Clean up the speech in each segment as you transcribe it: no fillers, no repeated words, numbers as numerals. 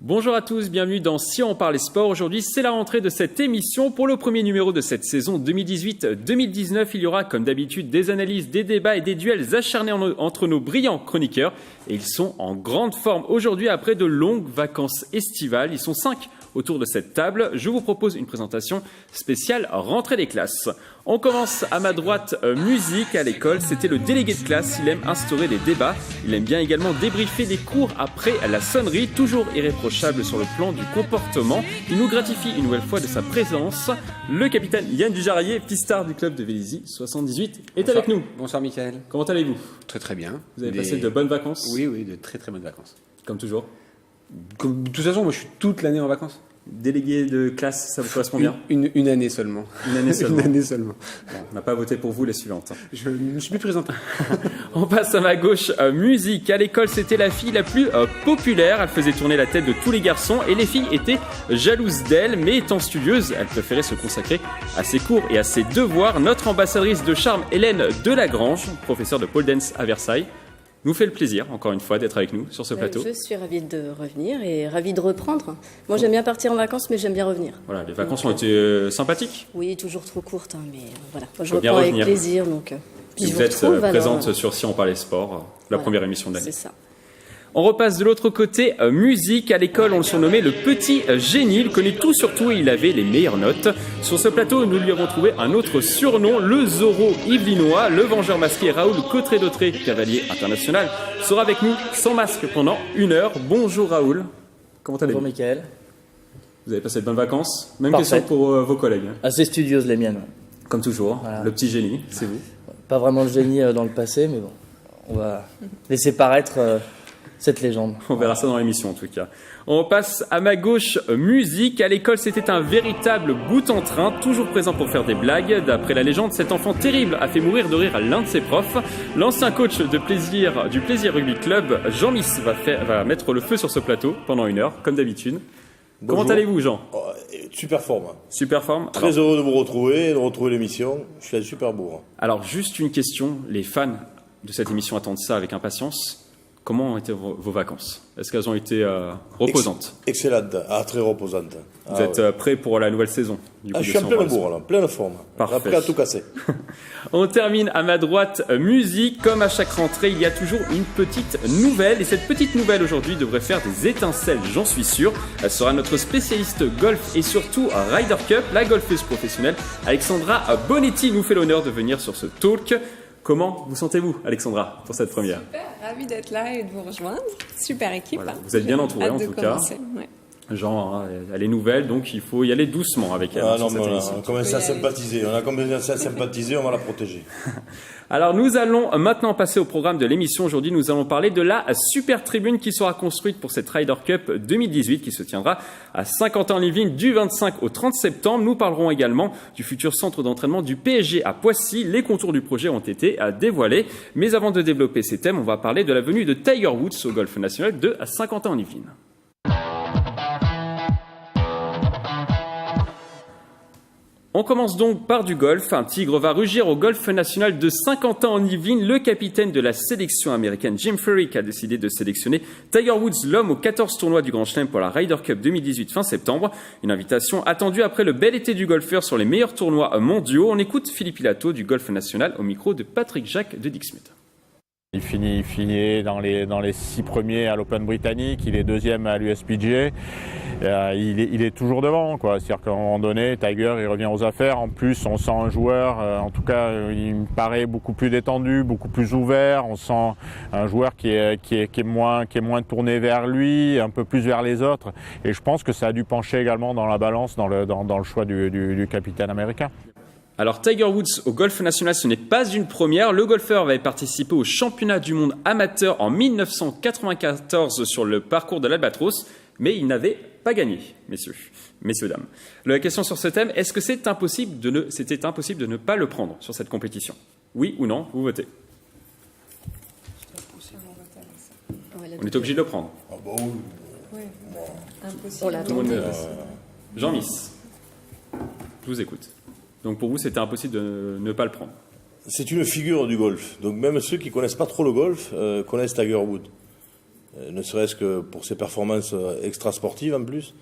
Bonjour à tous, bienvenue dans Si on parlait sport. Aujourd'hui, c'est la rentrée de cette émission. Pour le premier numéro de cette saison 2018-2019, il y aura comme d'habitude des analyses, des débats et des duels acharnés entre nos brillants chroniqueurs. Et ils sont en grande forme aujourd'hui après de longues vacances estivales. Ils sont 5 autour de cette table. Je vous propose une présentation spéciale rentrée des classes. On commence à ma droite, musique à l'école. C'était le délégué de classe. Il aime instaurer des débats. Il aime bien également débriefer des cours après la sonnerie. Toujours irréprochable sur le plan du comportement. Il nous gratifie une nouvelle fois de sa présence. Le capitaine Yann Dujarier, pistard du club de Vélizy 78, est avec nous. Bonsoir Mickaël. Comment allez-vous? Très très bien. Vous avez passé de bonnes vacances? Oui, de très très bonnes vacances. Comme toujours. De toute façon, moi je suis toute l'année en vacances. Délégué de classe, ça vous correspond bien? Une année seulement. Une année seulement. Une année seulement. Bon, on n'a pas voté pour vous les suivantes. Je ne me suis plus présenté. On passe à ma gauche, musique. À l'école, c'était la fille la plus populaire. Elle faisait tourner la tête de tous les garçons et les filles étaient jalouses d'elle. Mais étant studieuse, elle préférait se consacrer à ses cours et à ses devoirs. Notre ambassadrice de charme, Hélène Delagrange, professeure de pole dance à Versailles, nous fait le plaisir, encore une fois, d'être avec nous sur ce plateau. Je suis ravie de revenir et ravie de reprendre. Moi, j'aime bien partir en vacances, mais j'aime bien revenir. Voilà, les vacances ont été sympathiques. Oui, toujours trop courtes, mais voilà. Moi, je bien reprends avec revenir. plaisir. Donc, puis Vous je vous êtes retrouve, présente alors, sur Si on parlait sport, la première émission de l'année. c'est ça. On repasse de l'autre côté, musique. À l'école, on le surnommait le petit génie. Il connaît tout sur tout et il avait les meilleures notes. Sur ce plateau, nous lui avons trouvé un autre surnom, le Zorro yvelinois. Le vengeur masqué Raoul Cotré-Dautré, cavalier international, sera avec nous sans masque pendant 1 heure. Bonjour Raoul. Comment allez-vous? Bonjour Mickaël. Vous avez passé de bonnes vacances? Même Parfait. question pour vos collègues. Assez studieuse les miennes. Comme toujours, Voilà. le petit génie, c'est vous. Pas vraiment le génie dans le passé, mais bon, on va laisser paraître cette légende. On verra ça dans l'émission en tout cas. On passe à ma gauche, musique. À l'école, c'était un véritable bout en train, toujours présent pour faire des blagues. D'après la légende, cet enfant terrible a fait mourir de rire l'un de ses profs. L'ancien coach du Plaisir Rugby Club, Jean Miss, va mettre le feu sur ce plateau pendant 1 heure, comme d'habitude. Bonjour. Comment allez-vous, Jean? Super forme. Super forme. Très heureux de vous retrouver, de retrouver l'émission. Je suis à super bourre. Alors, juste une question. Les fans de cette émission attendent ça avec impatience. Comment ont été vos vacances? Est-ce qu'elles ont été reposantes? Excellente, très reposante. Vous êtes prêts pour la nouvelle saison du coup, Je de suis en Si on pleine parle bourre, là, pleine forme. Parfait. Prêt à tout casser. On termine à ma droite, musique. Comme à chaque rentrée, il y a toujours une petite nouvelle. Et cette petite nouvelle aujourd'hui devrait faire des étincelles, j'en suis sûr. Elle sera notre spécialiste golf et surtout Ryder Cup. La golfeuse professionnelle Alexandra Bonetti nous fait l'honneur de venir sur ce talk. Comment vous sentez-vous, Alexandra, pour cette première? Super, ravie d'être là et de vous rejoindre. Super équipe. Voilà, vous êtes bien entouré Hâte en de tout cas. commencer, ouais. Jean, hein, elle est nouvelle, donc il faut y aller doucement avec elle. Ah sur non, cette mais émission. on a commencé à sympathiser. On a commencé à sympathiser, on va la protéger. Alors nous allons maintenant passer au programme de l'émission. Aujourd'hui, nous allons parler de la super tribune qui sera construite pour cette Ryder Cup 2018 qui se tiendra à Saint-Quentin-en-Yvelines du 25 au 30 septembre. Nous parlerons également du futur centre d'entraînement du PSG à Poissy. Les contours du projet ont été dévoilés. Mais avant de développer ces thèmes, on va parler de la venue de Tiger Woods au golf national de Saint-Quentin-en-Yvelines. On commence donc par du golf. Un tigre va rugir au golf national de Saint-Quentin-en-Yvelines. Le capitaine de la sélection américaine Jim Furyk a décidé de sélectionner Tiger Woods, l'homme aux 14 tournois du Grand Chelem pour la Ryder Cup 2018 fin septembre. Une invitation attendue après le bel été du golfeur sur les meilleurs tournois mondiaux. On écoute Philippe Pilato du golf national au micro de Patrick Jacques de Dixmude. Il finit dans les 6 premiers à l'Open britannique, il est 2e à l'USPGA. Il est toujours devant, quoi. C'est-à-dire qu'à un moment donné, Tiger, il revient aux affaires. En plus, on sent un joueur, en tout cas, il me paraît beaucoup plus détendu, beaucoup plus ouvert. On sent un joueur qui est moins tourné vers lui, un peu plus vers les autres. Et je pense que ça a dû pencher également dans la balance, dans le choix du capitaine américain. Alors Tiger Woods au golf national, ce n'est pas une première. Le golfeur avait participé au championnat du monde amateur en 1994 sur le parcours de l'Albatros, mais il n'avait pas gagné, messieurs, dames. La question sur ce thème, est-ce que c'était impossible de ne pas le prendre sur cette compétition? Oui ou non, vous votez. On est obligé de le prendre. Ah bah oui. Ouais. Impossible. On l'a Tout le monde, tenté. Jean Miss, je vous écoute. Donc pour vous, c'était impossible de ne pas le prendre. C'est une figure du golf. Donc même ceux qui connaissent pas trop le golf connaissent Tiger Woods. ne serait-ce que pour ses performances extra-sportives en plus,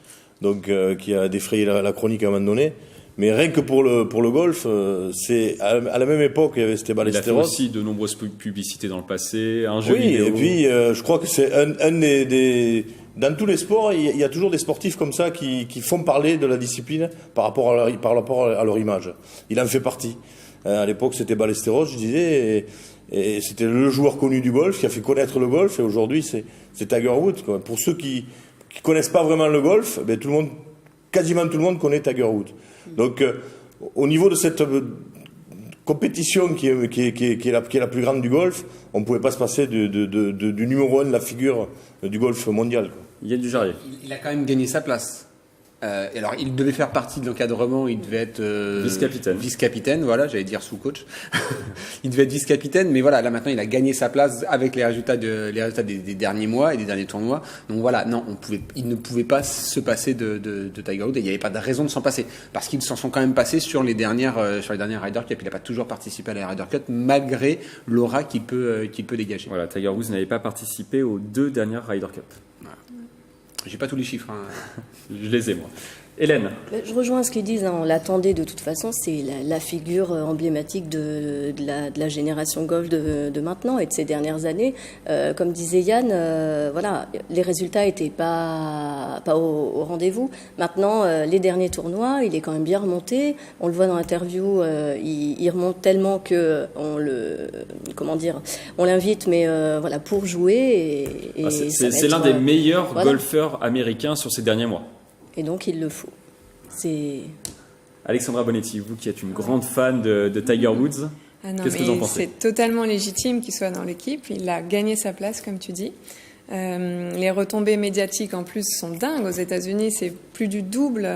donc qui a défrayé la chronique à un moment donné. Mais rien que pour le golf, c'est à la même époque il y avait Esteban Il a fait Ballesteros. aussi de nombreuses publicités dans le passé, un jeu vidéo. Oui, et puis je crois que c'est un des dans tous les sports, il y a toujours des sportifs comme ça qui font parler de la discipline par rapport à leur image. Il en fait partie. À l'époque, c'était Ballesteros, je disais, et c'était le joueur connu du golf qui a fait connaître le golf. Et aujourd'hui, c'est Tiger Woods, quoi. Pour ceux qui connaissent pas vraiment le golf, ben quasiment tout le monde connaît Tiger Woods. Donc, au niveau de cette compétition qui est la plus grande du golf, on ne pouvait pas se passer du numéro 1 de la figure du golf mondial, quoi. Yann Dujarier. Il a quand même gagné sa place. Et alors, il devait faire partie de l'encadrement, il devait être vice-capitaine. Vice-capitaine, voilà, j'allais dire sous-coach. Il devait être vice-capitaine, mais voilà, là maintenant, il a gagné sa place avec les résultats des derniers mois et des derniers tournois. Donc voilà, non, il ne pouvait pas se passer de Tiger Woods, et il n'y avait pas de raison de s'en passer, parce qu'ils s'en sont quand même passés sur les dernières Ryder Cup. Il n'a pas toujours participé à la Ryder Cup, malgré l'aura qu'il peut dégager. Voilà, Tiger Woods n'avait pas participé aux 2 dernières Ryder Cup. J'ai pas tous les chiffres. Je les ai, moi. Hélène. Je rejoins ce qu'ils disent, hein, on l'attendait de toute façon, c'est la figure emblématique de la génération golf de maintenant et de ces dernières années. Comme disait Yann, voilà, les résultats n'étaient pas au rendez-vous. Maintenant, les derniers tournois, il est quand même bien remonté. On le voit dans l'interview, il remonte tellement que on l'invite, mais voilà, pour jouer. C'est l'un des meilleurs golfeurs américains sur ces derniers mois. Et donc, il le faut. Alexandra Bonetti, vous qui êtes une grande fan de Tiger Woods, qu'est-ce que vous en pensez ? C'est totalement légitime qu'il soit dans l'équipe. Il a gagné sa place, comme tu dis. Les retombées médiatiques, en plus, sont dingues. Aux États-Unis, c'est plus du double.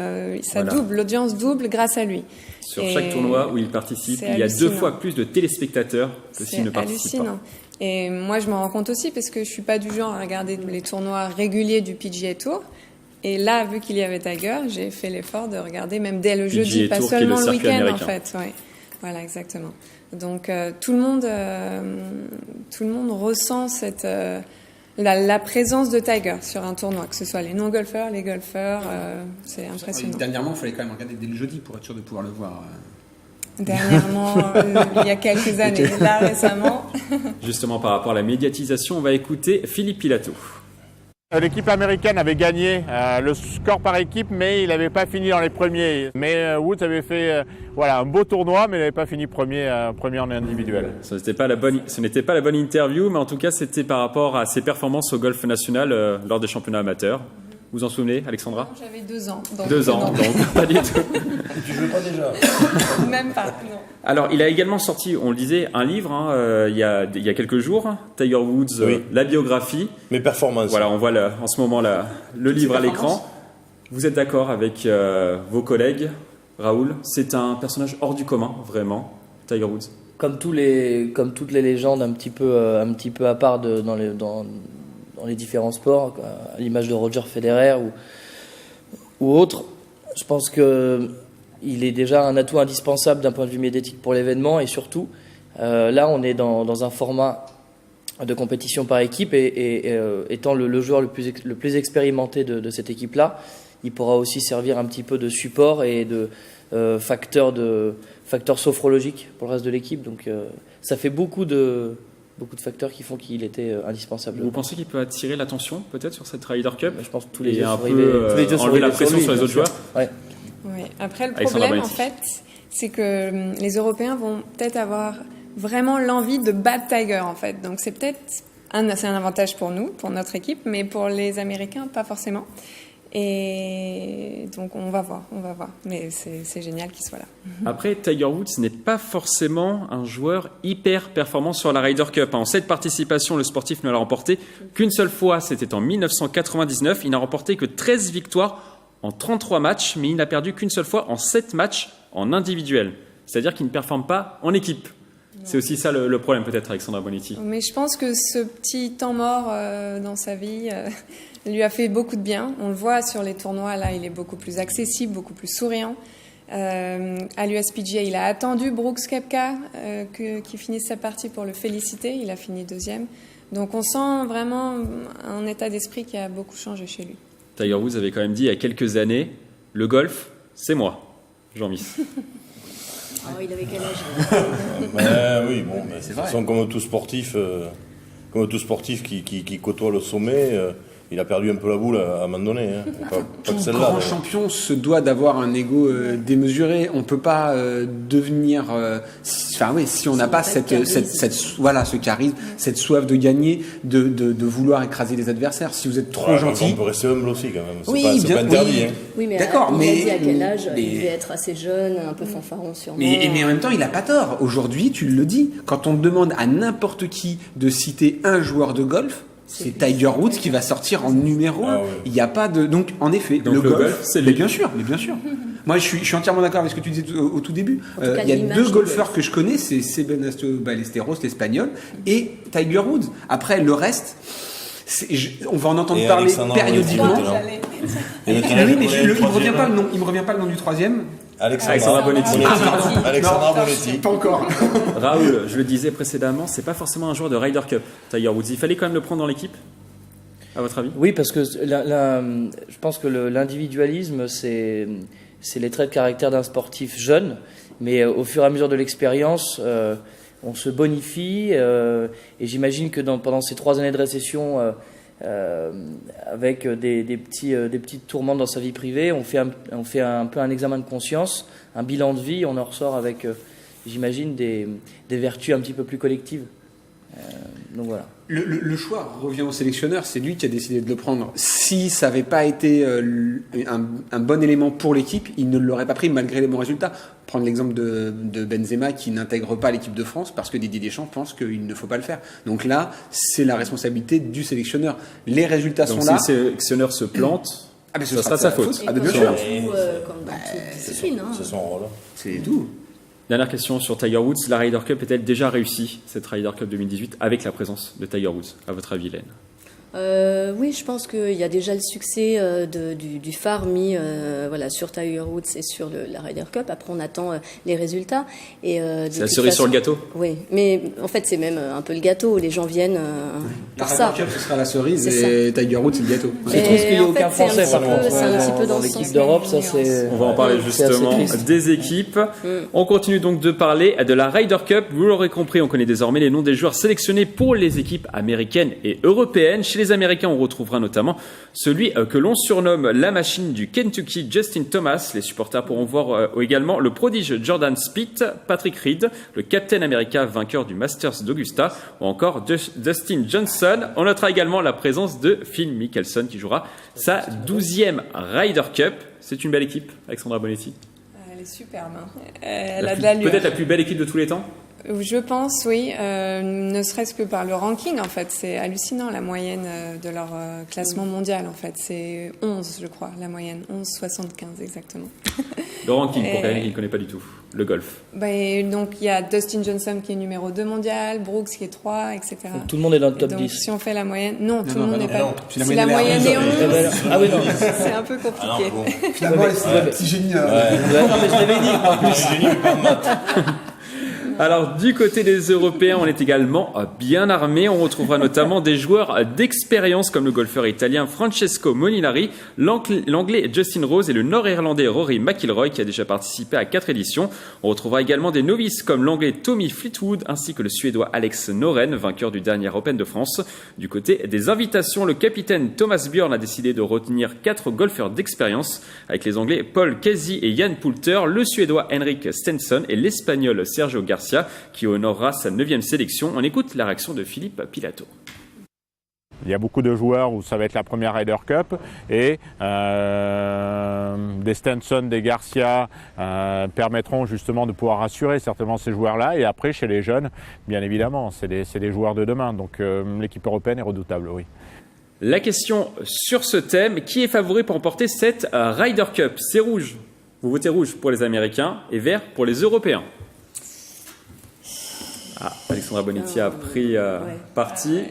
Double, l'audience double grâce à lui. Sur chaque tournoi où il participe, il y a 2 fois plus de téléspectateurs que s'il ne participe pas. Et moi, je m'en rends compte aussi parce que je suis pas du genre à regarder les tournois réguliers du PGA Tour. Et là, vu qu'il y avait Tiger, j'ai fait l'effort de regarder même dès le jeudi, pas seulement le week-end en fait. Ouais. Voilà, exactement. Donc tout le monde ressent cette la présence de Tiger sur un tournoi, que ce soit les non-golfeurs, les golfeurs, c'est impressionnant. Dernièrement, il fallait quand même regarder dès le jeudi pour être sûr de pouvoir le voir. Dernièrement, il y a quelques années, là récemment. Justement, par rapport à la médiatisation, on va écouter Philippe Pilato. L'équipe américaine avait gagné le score par équipe, mais il n'avait pas fini dans les premiers. Mais Woods avait fait un beau tournoi, mais il n'avait pas fini premier en individuel. Ce n'était pas la bonne interview, mais en tout cas, c'était par rapport à ses performances au golf national lors des championnats amateurs. Vous vous en souvenez, Alexandra ? J'avais 2 ans. 2 ans, donc pas du tout. Tu jouais pas déjà ? Même pas, non. Alors, il a également sorti, on le disait, un livre il y a quelques jours, Tiger Woods, oui. La biographie. Mes performances. Voilà, on voit en ce moment le livre à l'écran. Vous êtes d'accord avec vos collègues, Raoul ? C'est un personnage hors du commun, vraiment, Tiger Woods. Comme toutes les légendes un petit peu à part dans les différents sports, à l'image de Roger Federer ou autre, je pense qu'il est déjà un atout indispensable d'un point de vue médiatique pour l'événement, et surtout, là on est dans un format de compétition par équipe, et étant le joueur le plus expérimenté de cette équipe-là, il pourra aussi servir un petit peu de support et de facteur sophrologique pour le reste de l'équipe. Donc ça fait beaucoup de facteurs qui font qu'il était indispensable. Vous pensez qu'il peut attirer l'attention peut-être sur cette Ryder Cup ? Je pense que tous les yeux enlever la pression sur les autres joueurs. Ouais. Oui. Après, le problème, en fait, c'est que les Européens vont peut-être avoir vraiment l'envie de battre Tiger, en fait. Donc, c'est peut-être un avantage pour nous, pour notre équipe, mais pour les Américains, pas forcément. Et donc, on va voir. Mais c'est génial qu'il soit là. Après, Tiger Woods n'est pas forcément un joueur hyper performant sur la Ryder Cup. En 7 participations, le sportif ne l'a remporté qu'une seule fois, c'était en 1999. Il n'a remporté que 13 victoires en 33 matchs, mais il n'a perdu qu'une seule fois en 7 matchs en individuel. C'est-à-dire qu'il ne performe pas en équipe. C'est aussi ça le problème peut-être, Alexandra Bonetti. Mais je pense que ce petit temps mort dans sa vie lui a fait beaucoup de bien. On le voit sur les tournois, là, il est beaucoup plus accessible, beaucoup plus souriant. À l'USPGA, il a attendu Brooks Koepka qui finisse sa partie pour le féliciter. Il a fini 2e. Donc on sent vraiment un état d'esprit qui a beaucoup changé chez lui. Tiger Woods avait quand même dit il y a quelques années, le golf, c'est moi, Jean-Miss. Oh, il avait quel âge? Oui, bon, mais c'est vrai. Comme tout sportif qui côtoie le sommet, il a perdu un peu la boule à un moment donné. Hein. Pas que celle-là. Grand champion se doit d'avoir un ego démesuré. On peut pas devenir. Si on n'a pas ce charisme, cette soif de gagner, de vouloir écraser les adversaires. Si vous êtes trop gentil, on peut rester humble aussi quand même. C'est pas interdit. Oui, hein. Oui, mais d'accord. Mais il a dit à quel âge il devait être assez jeune, un peu fanfaron sûrement. Mais en même temps, il a pas tort. Aujourd'hui, tu le dis. Quand on demande à n'importe qui de citer un joueur de golf, c'est Tiger Woods qui va sortir en numéro 1. Il n'y a pas de. Donc, en effet, le golf, c'est bien sûr. Moi, je suis entièrement d'accord avec ce que tu disais au tout début. Il y a deux golfeurs que je connais, c'est Sebastián Ballesteros, l'espagnol, et Tiger Woods. Après, le reste, on va en entendre parler périodiquement. Il me revient pas le nom du troisième. Alexandra Bonetti. Alexandra Bonetti. Pas encore. Raoul, je le disais précédemment, c'est pas forcément un joueur de Ryder Cup, Tiger Woods. Il fallait quand même le prendre dans l'équipe, à votre avis? Oui, parce que je pense que l'individualisme, c'est les traits de caractère d'un sportif jeune, mais au fur et à mesure de l'expérience, on se bonifie. Et j'imagine que pendant ces 3 années de récession, avec des petits tourments dans sa vie privée, on fait un peu un examen de conscience, un bilan de vie, on en ressort avec, j'imagine, des vertus un petit peu plus collectives. Donc voilà. Le choix revient au sélectionneur, c'est lui qui a décidé de le prendre. Si ça n'avait pas été un bon élément pour l'équipe, il ne l'aurait pas pris malgré les bons résultats. Prendre l'exemple de Benzema qui n'intègre pas l'équipe de France parce que Didier Deschamps pense qu'il ne faut pas le faire. Donc là, c'est la responsabilité du sélectionneur. Les résultats sont là. Si le sélectionneur se plante, ce sera sa faute. Bien sûr. Comme dans toute discipline. C'est son rôle. C'est tout. Dernière question sur Tiger Woods. La Ryder Cup est-elle déjà réussie, cette Ryder Cup 2018, avec la présence de Tiger Woods, à votre avis, Hélène? Oui, je pense qu'il y a déjà le succès du phare mis sur Tiger Woods et sur la Ryder Cup. Après, on attend les résultats. C'est la cerise sur le gâteau. Oui, mais en fait, c'est même un peu le gâteau. Les gens viennent pour ça. La Ryder Cup, ce sera la cerise et Tiger Woods, c'est le gâteau. Je trouve qu'il n'y a aucun Français, par contre. C'est un petit peu dans l'équipe d'Europe, ça c'est... On va en parler justement des équipes. On continue donc de parler de la Ryder Cup. Vous l'aurez compris, on connaît désormais les noms des joueurs sélectionnés pour les équipes américaines et européennes. Chez les Américains, on retrouvera notamment celui que l'on surnomme la machine du Kentucky, Justin Thomas. Les supporters pourront voir également le prodige Jordan Spieth, Patrick Reed, le Captain America vainqueur du Masters d'Augusta, ou encore Dustin Johnson. On notera également la présence de Phil Mickelson qui jouera sa 12e Ryder Cup. C'est une belle équipe, Alexandra Bonetti. Elle est superbe. Elle a de l'allure. Peut-être la plus belle équipe de tous les temps? Je pense, oui. Ne serait-ce que par le ranking, en fait. C'est hallucinant, la moyenne de leur classement mondial, en fait. C'est 11, je crois, la moyenne. 11,75 exactement. Le ranking, pour quelqu'un qui ne connaît pas du tout. Le golf. Donc, il y a Dustin Johnson qui est numéro 2 mondial, Brooks qui est 3, etc. Donc, tout le monde est dans le top donc, 10. Si on fait la moyenne... Non, tout le monde n'est pas... Non. Si la moyenne est 11, ah oui, non. c'est un peu compliqué. Finalement, c'est un petit génie. Non, mais je l'avais dit. Alors, du côté des Européens, on est également bien armés. On retrouvera notamment des joueurs d'expérience comme le golfeur italien Francesco Molinari, l'anglais Justin Rose et le nord-irlandais Rory McIlroy qui a déjà participé à 4 éditions. On retrouvera également des novices comme l'anglais Tommy Fleetwood ainsi que le suédois Alex Noren, vainqueur du dernier Open de France. Du côté des invitations, le capitaine Thomas Bjorn a décidé de retenir 4 golfeurs d'expérience avec les anglais Paul Casey et Ian Poulter, le suédois Henrik Stenson et l'espagnol Sergio Garcia qui honorera sa 9e sélection. On écoute la réaction de Philippe Pilato. Il y a beaucoup de joueurs où ça va être la première Ryder Cup et des Stenson, des Garcia permettront justement de pouvoir rassurer certainement ces joueurs-là. Et après, chez les jeunes, bien évidemment, c'est des joueurs de demain. Donc l'équipe européenne est redoutable, oui. La question sur ce thème, qui est favori pour remporter cette Ryder Cup? C'est rouge. Vous votez rouge pour les Américains et vert pour les Européens. Alexandra Bonetti a pris parti.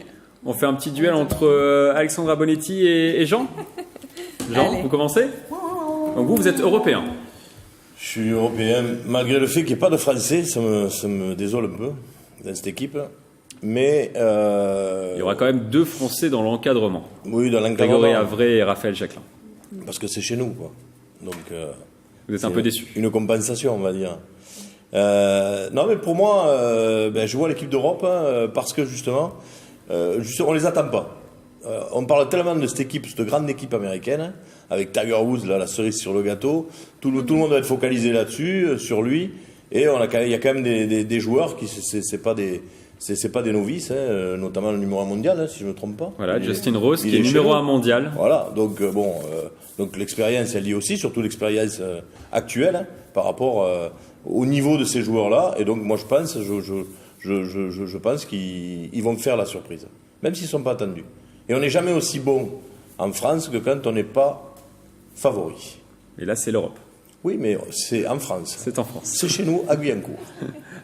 On fait un petit duel entre Alexandra Bonetti et Jean. Jean, allez. Vous commencez? Donc vous êtes européen. Je suis européen, malgré le fait qu'il n'y ait pas de Français, ça me désole un peu dans cette équipe. mais il y aura quand même 2 Français dans l'encadrement. Oui, dans l'encadrement. Grégory Avray et Raphaël Jacquelin. Parce que c'est chez nous, quoi. Donc, vous êtes un peu déçu. Une compensation, on va dire. Non, mais pour moi, je vois l'équipe d'Europe parce que justement, on les attend pas. On parle tellement de cette grande équipe américaine, avec Tiger Woods, là, la cerise sur le gâteau. Tout le monde doit être focalisé là-dessus, sur lui. Et il y a quand même des joueurs qui c'est pas des novices, notamment le numéro 1 mondial, si je ne me trompe pas. Voilà, Justin Rose, qui est numéro 1 mondial. Voilà, donc donc l'expérience, elle y est aussi, surtout l'expérience actuelle, par rapport au niveau de ces joueurs-là. Et donc moi je pense qu'ils vont faire la surprise, même s'ils ne sont pas attendus. Et on n'est jamais aussi bon en France que quand on n'est pas favori. Et là, c'est l'Europe. Oui, mais c'est en France. C'est en France. C'est chez nous, à Guyancourt.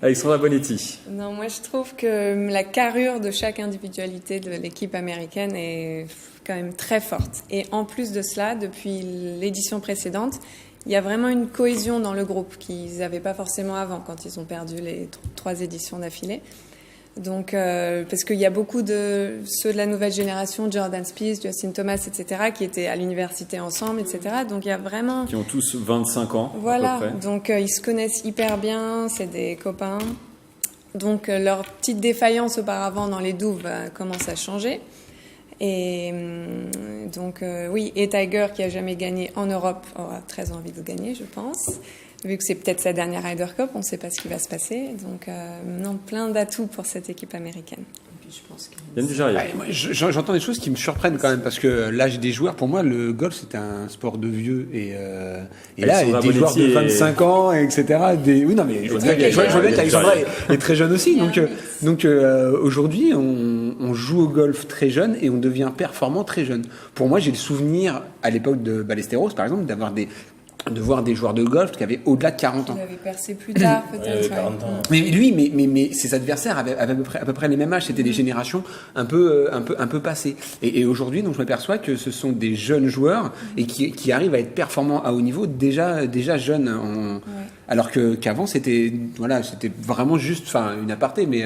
Alexandra Bonetti. Non, moi je trouve que la carrure de chaque individualité de l'équipe américaine est quand même très forte. Et en plus de cela, depuis l'édition précédente, il y a vraiment une cohésion dans le groupe qu'ils n'avaient pas forcément avant, quand ils ont perdu les 3 éditions d'affilée. Donc, parce qu'il y a beaucoup de ceux de la nouvelle génération, Jordan Spieth, Justin Thomas, etc., qui étaient à l'université ensemble, etc. Donc, il y a vraiment... Qui ont tous 25 ans, voilà, à peu près. Donc ils se connaissent hyper bien, c'est des copains. Donc, leur petite défaillance auparavant dans les douves commence à changer. Et donc, oui, et Tiger, qui a jamais gagné en Europe, aura très envie de gagner, je pense. Vu que c'est peut-être sa dernière Ryder Cup, on ne sait pas ce qui va se passer. Donc, non, plein d'atouts pour cette équipe américaine. Yann Dujarier. Moi, j'entends des choses qui me surprennent quand même, parce que l'âge des joueurs, pour moi, le golf, c'est un sport de vieux. Et là, des joueurs de 25 ans, etc. Oui, non, mais je vois bien qu'Alexandra est très jeune aussi. Donc aujourd'hui, on joue au golf très jeune et on devient performant très jeune. Pour moi, j'ai le souvenir, à l'époque de Ballesteros, par exemple, de voir des joueurs de golf qui avaient au-delà de 40 ans. Il avait percé plus tard, peut-être. 40 ans. Mais lui, mais ses adversaires avaient à peu près les mêmes âges. C'était des générations un peu passées. Et aujourd'hui, donc, je m'aperçois que ce sont des jeunes joueurs et qui arrivent à être performants à haut niveau déjà jeunes. Alors qu'avant, c'était vraiment juste, une aparté, mais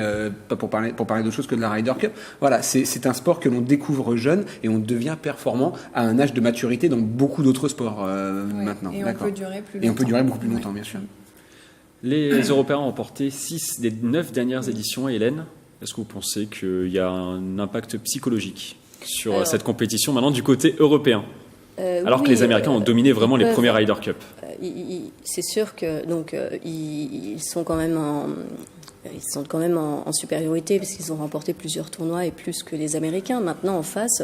pas pour parler d'autre chose que de la Ryder Cup. Voilà, c'est un sport que l'on découvre jeune et on devient performant à un âge de maturité dans beaucoup d'autres sports maintenant. Et on peut durer plus longtemps. Et on peut durer beaucoup plus longtemps, bien sûr. Les Européens ont remporté 6 des 9 dernières éditions. Hélène, est-ce que vous pensez qu'il y a un impact psychologique sur cette compétition maintenant du côté européen, alors que les Américains ont dominé vraiment les premières Ryder Cup? C'est sûr que ils sont quand même en supériorité, parce qu'ils ont remporté plusieurs tournois et plus que les Américains. Maintenant, en face,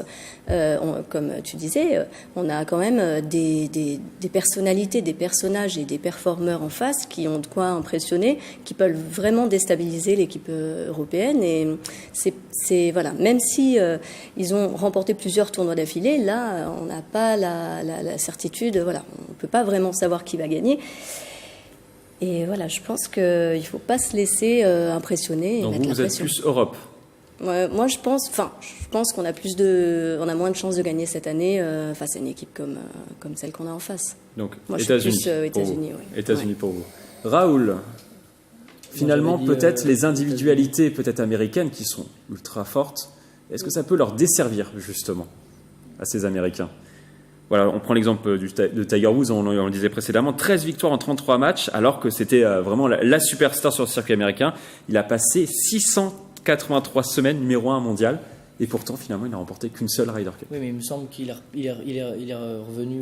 comme tu disais, on a quand même des personnalités, des personnages et des performeurs en face qui ont de quoi impressionner, qui peuvent vraiment déstabiliser l'équipe européenne. Et voilà, même si ils ont remporté plusieurs tournois d'affilée, là, on n'a pas la certitude. Voilà, on peut pas vraiment savoir qui va gagner. Et voilà, je pense qu'il ne faut pas se laisser impressionner. Donc vous êtes plus Europe? Moi, je pense qu'on a moins de chances de gagner cette année face à une équipe comme celle qu'on a en face. Donc, moi, États-Unis pour vous. Raoul, finalement, peut-être les individualités peut-être américaines qui sont ultra fortes, est-ce que ça peut leur desservir, justement, à ces Américains? Voilà, on prend l'exemple de Tiger Woods, on le disait précédemment, 13 victoires en 33 matchs, alors que c'était vraiment la superstar sur le circuit américain. Il a passé 683 semaines numéro 1 mondial, et pourtant, finalement, il n'a remporté qu'une seule Ryder Cup. Oui, mais il me semble qu'il est revenu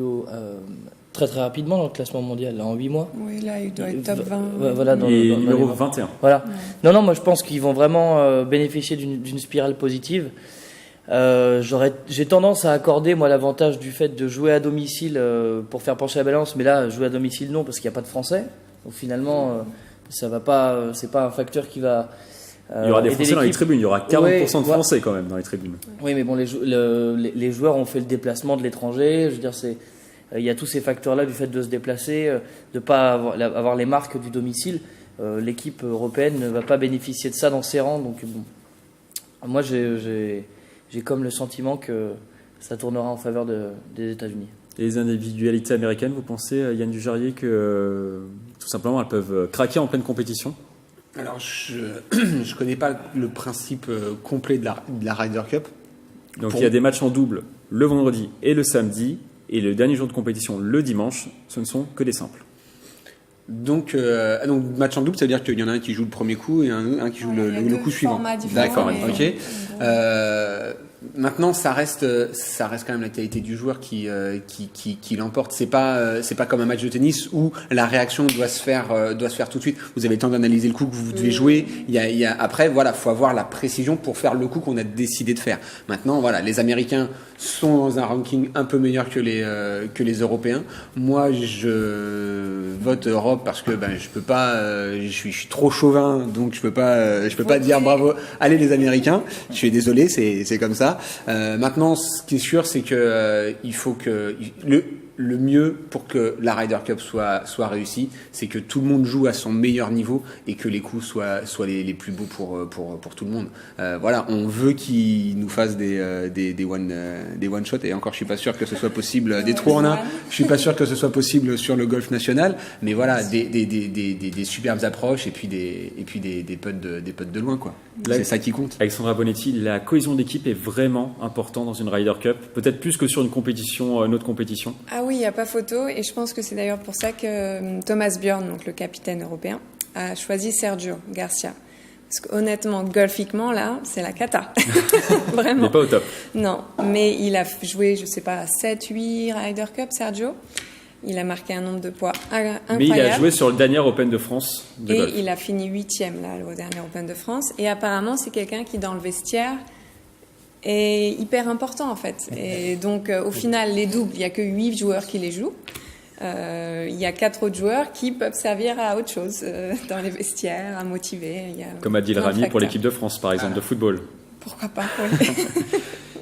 très très rapidement dans le classement mondial, là, en 8 mois. Oui, là, il doit être top 20. Voilà, il est numéro 21. Voilà. Ouais. Non, moi je pense qu'ils vont vraiment bénéficier d'une spirale positive. J'ai tendance à accorder moi l'avantage du fait de jouer à domicile pour faire pencher la balance, mais là jouer à domicile non, parce qu'il n'y a pas de Français, donc finalement ça va pas, c'est pas un facteur qui va il y aura des Français dans les tribunes, il y aura 40% de Français quand même dans les tribunes. Oui, mais bon, les joueurs ont fait le déplacement de l'étranger, je veux dire, il y a tous ces facteurs là du fait de se déplacer, de pas avoir les marques du domicile. L'équipe européenne ne va pas bénéficier de ça dans ses rangs, donc bon, moi j'ai comme le sentiment que ça tournera en faveur des États-Unis. Et les individualités américaines, vous pensez, Yann Dujarier, que tout simplement elles peuvent craquer en pleine compétition? Alors, je connais pas le principe complet de la Ryder Cup. Donc il y a des matchs en double le vendredi et le samedi, et le dernier jour de compétition le dimanche, ce ne sont que des simples. Donc match en double, ça veut dire qu'il y en a un qui joue le premier coup et un qui joue le coup suivant. D'accord, ok. Maintenant, ça reste quand même la qualité du joueur qui l'emporte. C'est pas comme un match de tennis où la réaction doit se faire tout de suite. Vous avez le temps d'analyser le coup que vous devez jouer. Après, voilà, faut avoir la précision pour faire le coup qu'on a décidé de faire. Maintenant, voilà, les Américains sont dans un ranking un peu meilleur que les Européens. Moi, je vote Europe parce que je peux pas, je suis trop chauvin, donc je peux pas dire bravo. Allez les Américains. Je suis désolé, c'est comme ça. Maintenant, ce qui est sûr, c'est que il faut que le mieux pour que la Ryder Cup soit réussie, c'est que tout le monde joue à son meilleur niveau et que les coups soient les plus beaux pour tout le monde. Voilà, on veut qu'ils nous fassent des one shot, et encore je suis pas sûr que ce soit possible, des trous en un. Je suis pas sûr que ce soit possible sur le golf national, mais voilà, des superbes approches et puis des putts de loin, quoi. C'est ça qui compte. Alexandra Bonetti, la cohésion d'équipe est vraiment importante dans une Ryder Cup, peut-être plus que sur une autre compétition. Ah oui, il n'y a pas photo, et je pense que c'est d'ailleurs pour ça que Thomas Bjorn, donc le capitaine européen, a choisi Sergio Garcia. Parce qu'honnêtement, golfiquement, là, c'est la cata. Vraiment. Il n'est pas au top. Non, mais il a joué, je sais pas, 7-8 Ryder Cup, Sergio. Il a marqué un nombre de points incroyable. Mais il a joué sur le dernier Open de France de golf. Et il a fini 8e là, au dernier Open de France. Et apparemment, c'est quelqu'un qui, dans le vestiaire, est hyper important en fait. Et donc, au final, les doubles, il n'y a que 8 joueurs qui les jouent. Il y a 4 autres joueurs qui peuvent servir à autre chose dans les vestiaires, à motiver. Comme Adil Rami pour l'équipe de France, par exemple, de football. Pourquoi pas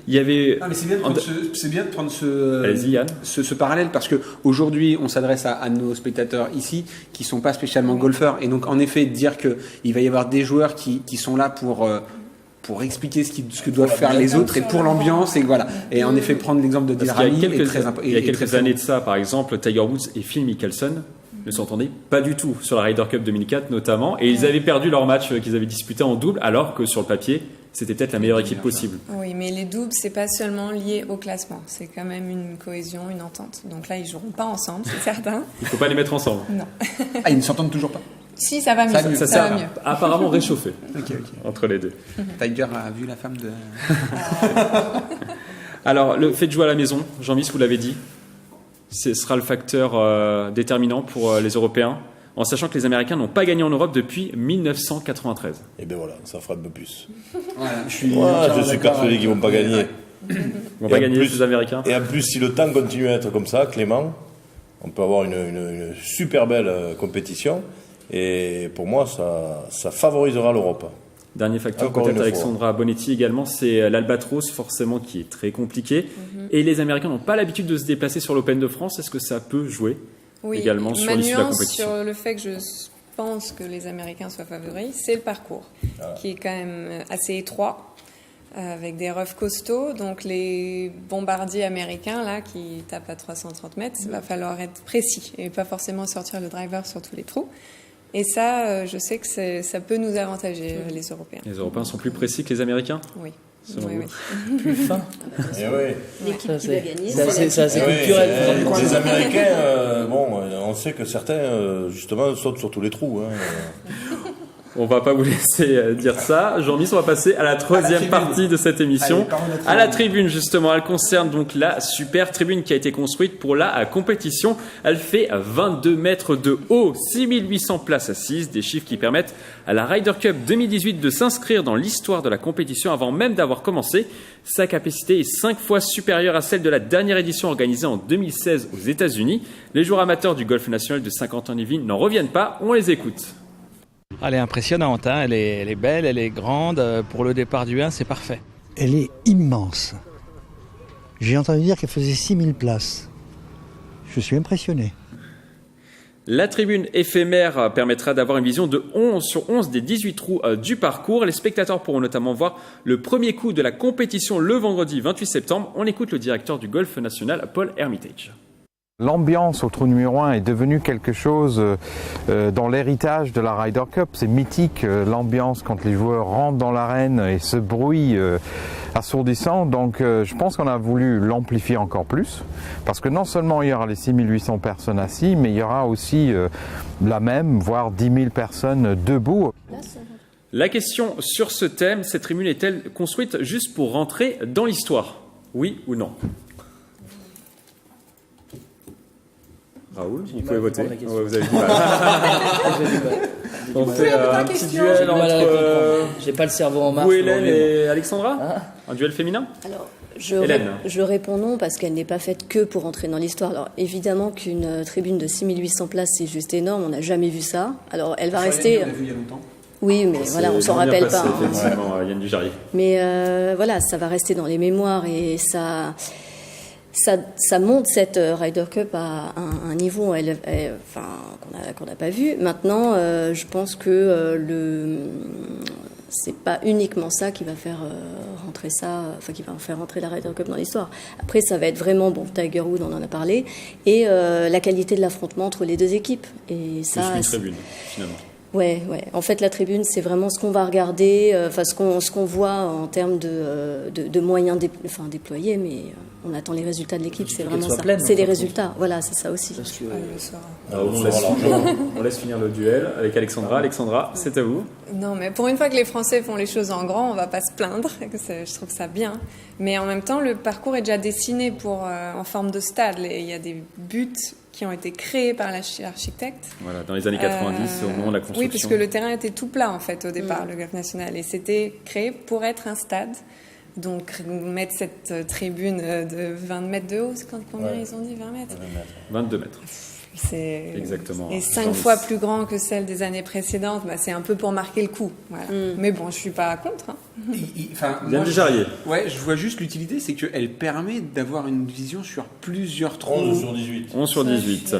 Il y avait... mais c'est bien de prendre ce parallèle, parce que aujourd'hui on s'adresse à nos spectateurs ici qui sont pas spécialement golfeurs, et donc en effet dire que il va y avoir des joueurs qui sont là pour expliquer ce que doivent faire les autres et pour l'ambiance, et voilà. Et en effet, prendre l'exemple de Adil Rami est très important. Il y a quelques années de ça, par exemple, Tiger Woods et Phil Mickelson ne s'entendaient pas du tout sur la Ryder Cup 2004 notamment, et ils avaient perdu leur match qu'ils avaient disputé en double, alors que sur le papier c'était peut-être la meilleure équipe possible. Oui, mais les doubles, c'est pas seulement lié au classement, c'est quand même une cohésion, une entente. Donc là, ils joueront pas ensemble, c'est certain. Il faut pas les mettre ensemble. Non. Ils ne s'entendent toujours pas. Si, ça va mieux. Ça va mieux. Apparemment réchauffé entre les deux. Tiger a vu la femme de... Alors, le fait de jouer à la maison, Jean-Michel, vous l'avez dit, ce sera le facteur déterminant pour les Européens, en sachant que les Américains n'ont pas gagné en Europe depuis 1993. Et bien voilà, ça fera un peu plus. Voilà, je suis persuadé qu'ils ne vont pas gagner. Ils vont pas gagner, les Américains. Et en plus, si le temps continue à être comme ça, Clément, on peut avoir une super belle compétition. Et pour moi, ça favorisera l'Europe. Dernier facteur, peut-être Alexandra Bonetti également, c'est l'Albatros, forcément, qui est très compliqué. Et les Américains n'ont pas l'habitude de se déplacer sur l'Open de France. Est-ce que ça peut jouer également sur l'issue de la compétition? Sur le fait que je pense que les Américains soient favoris, c'est le parcours, qui est quand même assez étroit, avec des roughs costauds. Donc les bombardiers américains là, qui tapent à 330 mètres, il va falloir être précis et pas forcément sortir le driver sur tous les trous. Et ça, je sais que ça peut nous avantager, les Européens. Les Européens sont plus précis que les Américains? Oui. Plus fin. L'équipe qui va gagner. C'est assez culturel. Les Américains, on sait que certains, justement, sautent sur tous les trous. On va pas vous laisser dire ça. Jean-Michel, on va passer à la troisième partie de cette émission. À la tribune, justement. Elle concerne donc la super tribune qui a été construite pour la compétition. Elle fait 22 mètres de haut, 6800 places assises, des chiffres qui permettent à la Ryder Cup 2018 de s'inscrire dans l'histoire de la compétition avant même d'avoir commencé. Sa capacité est 5 fois supérieure à celle de la dernière édition organisée en 2016 aux États-Unis. Les joueurs amateurs du golf national de Saint-Quentin-les-Vignes n'en reviennent pas. On les écoute. Elle est impressionnante, hein. Elle est belle, elle est grande. Pour le départ du 1, c'est parfait. Elle est immense. J'ai entendu dire qu'elle faisait 6000 places. Je suis impressionné. La tribune éphémère permettra d'avoir une vision de 11 sur 11 des 18 trous du parcours. Les spectateurs pourront notamment voir le premier coup de la compétition le vendredi 28 septembre. On écoute le directeur du golf national, Paul Hermitage. L'ambiance au trou numéro 1 est devenue quelque chose dans l'héritage de la Ryder Cup. C'est mythique, l'ambiance quand les joueurs rentrent dans l'arène et ce bruit assourdissant. Donc je pense qu'on a voulu l'amplifier encore plus. Parce que non seulement il y aura les 6800 personnes assises, mais il y aura aussi la même, voire 10 000 personnes debout. La question sur ce thème, cette tribune est-elle construite juste pour rentrer dans l'histoire? Oui ou non? Raoul, vous pouvez voter. Vous avez dit mal. On fait un petit duel entre j'ai pas le cerveau en marche. Hélène et Alexandra. Un duel féminin. Alors, Hélène. je réponds non parce qu'elle n'est pas faite que pour entrer dans l'histoire. Alors évidemment qu'une tribune de 6800 places c'est juste énorme, on n'a jamais vu ça. Alors elle va rester. On l'a vu il y a longtemps. Oui, mais voilà, on s'en rappelle pas. Effectivement, Yann Dujarrier. Mais voilà, ça va rester dans les mémoires et ça monte cette Ryder Cup à un niveau qu'on n'a pas vu. Maintenant, je pense que c'est pas uniquement ça qui va faire rentrer qui va faire rentrer la Ryder Cup dans l'histoire. Après, ça va être vraiment, Tiger Woods, on en a parlé, et la qualité de l'affrontement entre les deux équipes. Et ça, plus une tribune, finalement. Ouais. En fait, la tribune, c'est vraiment ce qu'on va regarder, ce qu'on voit en termes de moyens déployés, mais on attend les résultats de l'équipe, c'est vraiment ça. C'est les résultats, voilà, c'est ça aussi. On laisse finir le duel avec Alexandra. Alexandra, c'est à vous. Non, mais pour une fois que les Français font les choses en grand, on va pas se plaindre. Je trouve ça bien. Mais en même temps, le parcours est déjà dessiné en forme de stade. Il y a des buts qui ont été créés par l'architecte. Voilà, dans les années 90, au moment de la construction. Oui, puisque le terrain était tout plat, en fait, au départ, le Golf National. Et c'était créé pour être un stade. Donc, mettre cette tribune de 20 mètres de haut, c'est combien ils ont dit, 20 mètres 22 mètres. C'est exactement. Et 5 fois plus grand que celle des années précédentes. C'est un peu pour marquer le coup. Voilà. Mais bon, je suis pas contre. Je vois juste l'utilité, c'est qu'elle permet d'avoir une vision sur plusieurs trous. 11 sur 18. 11 sur 18.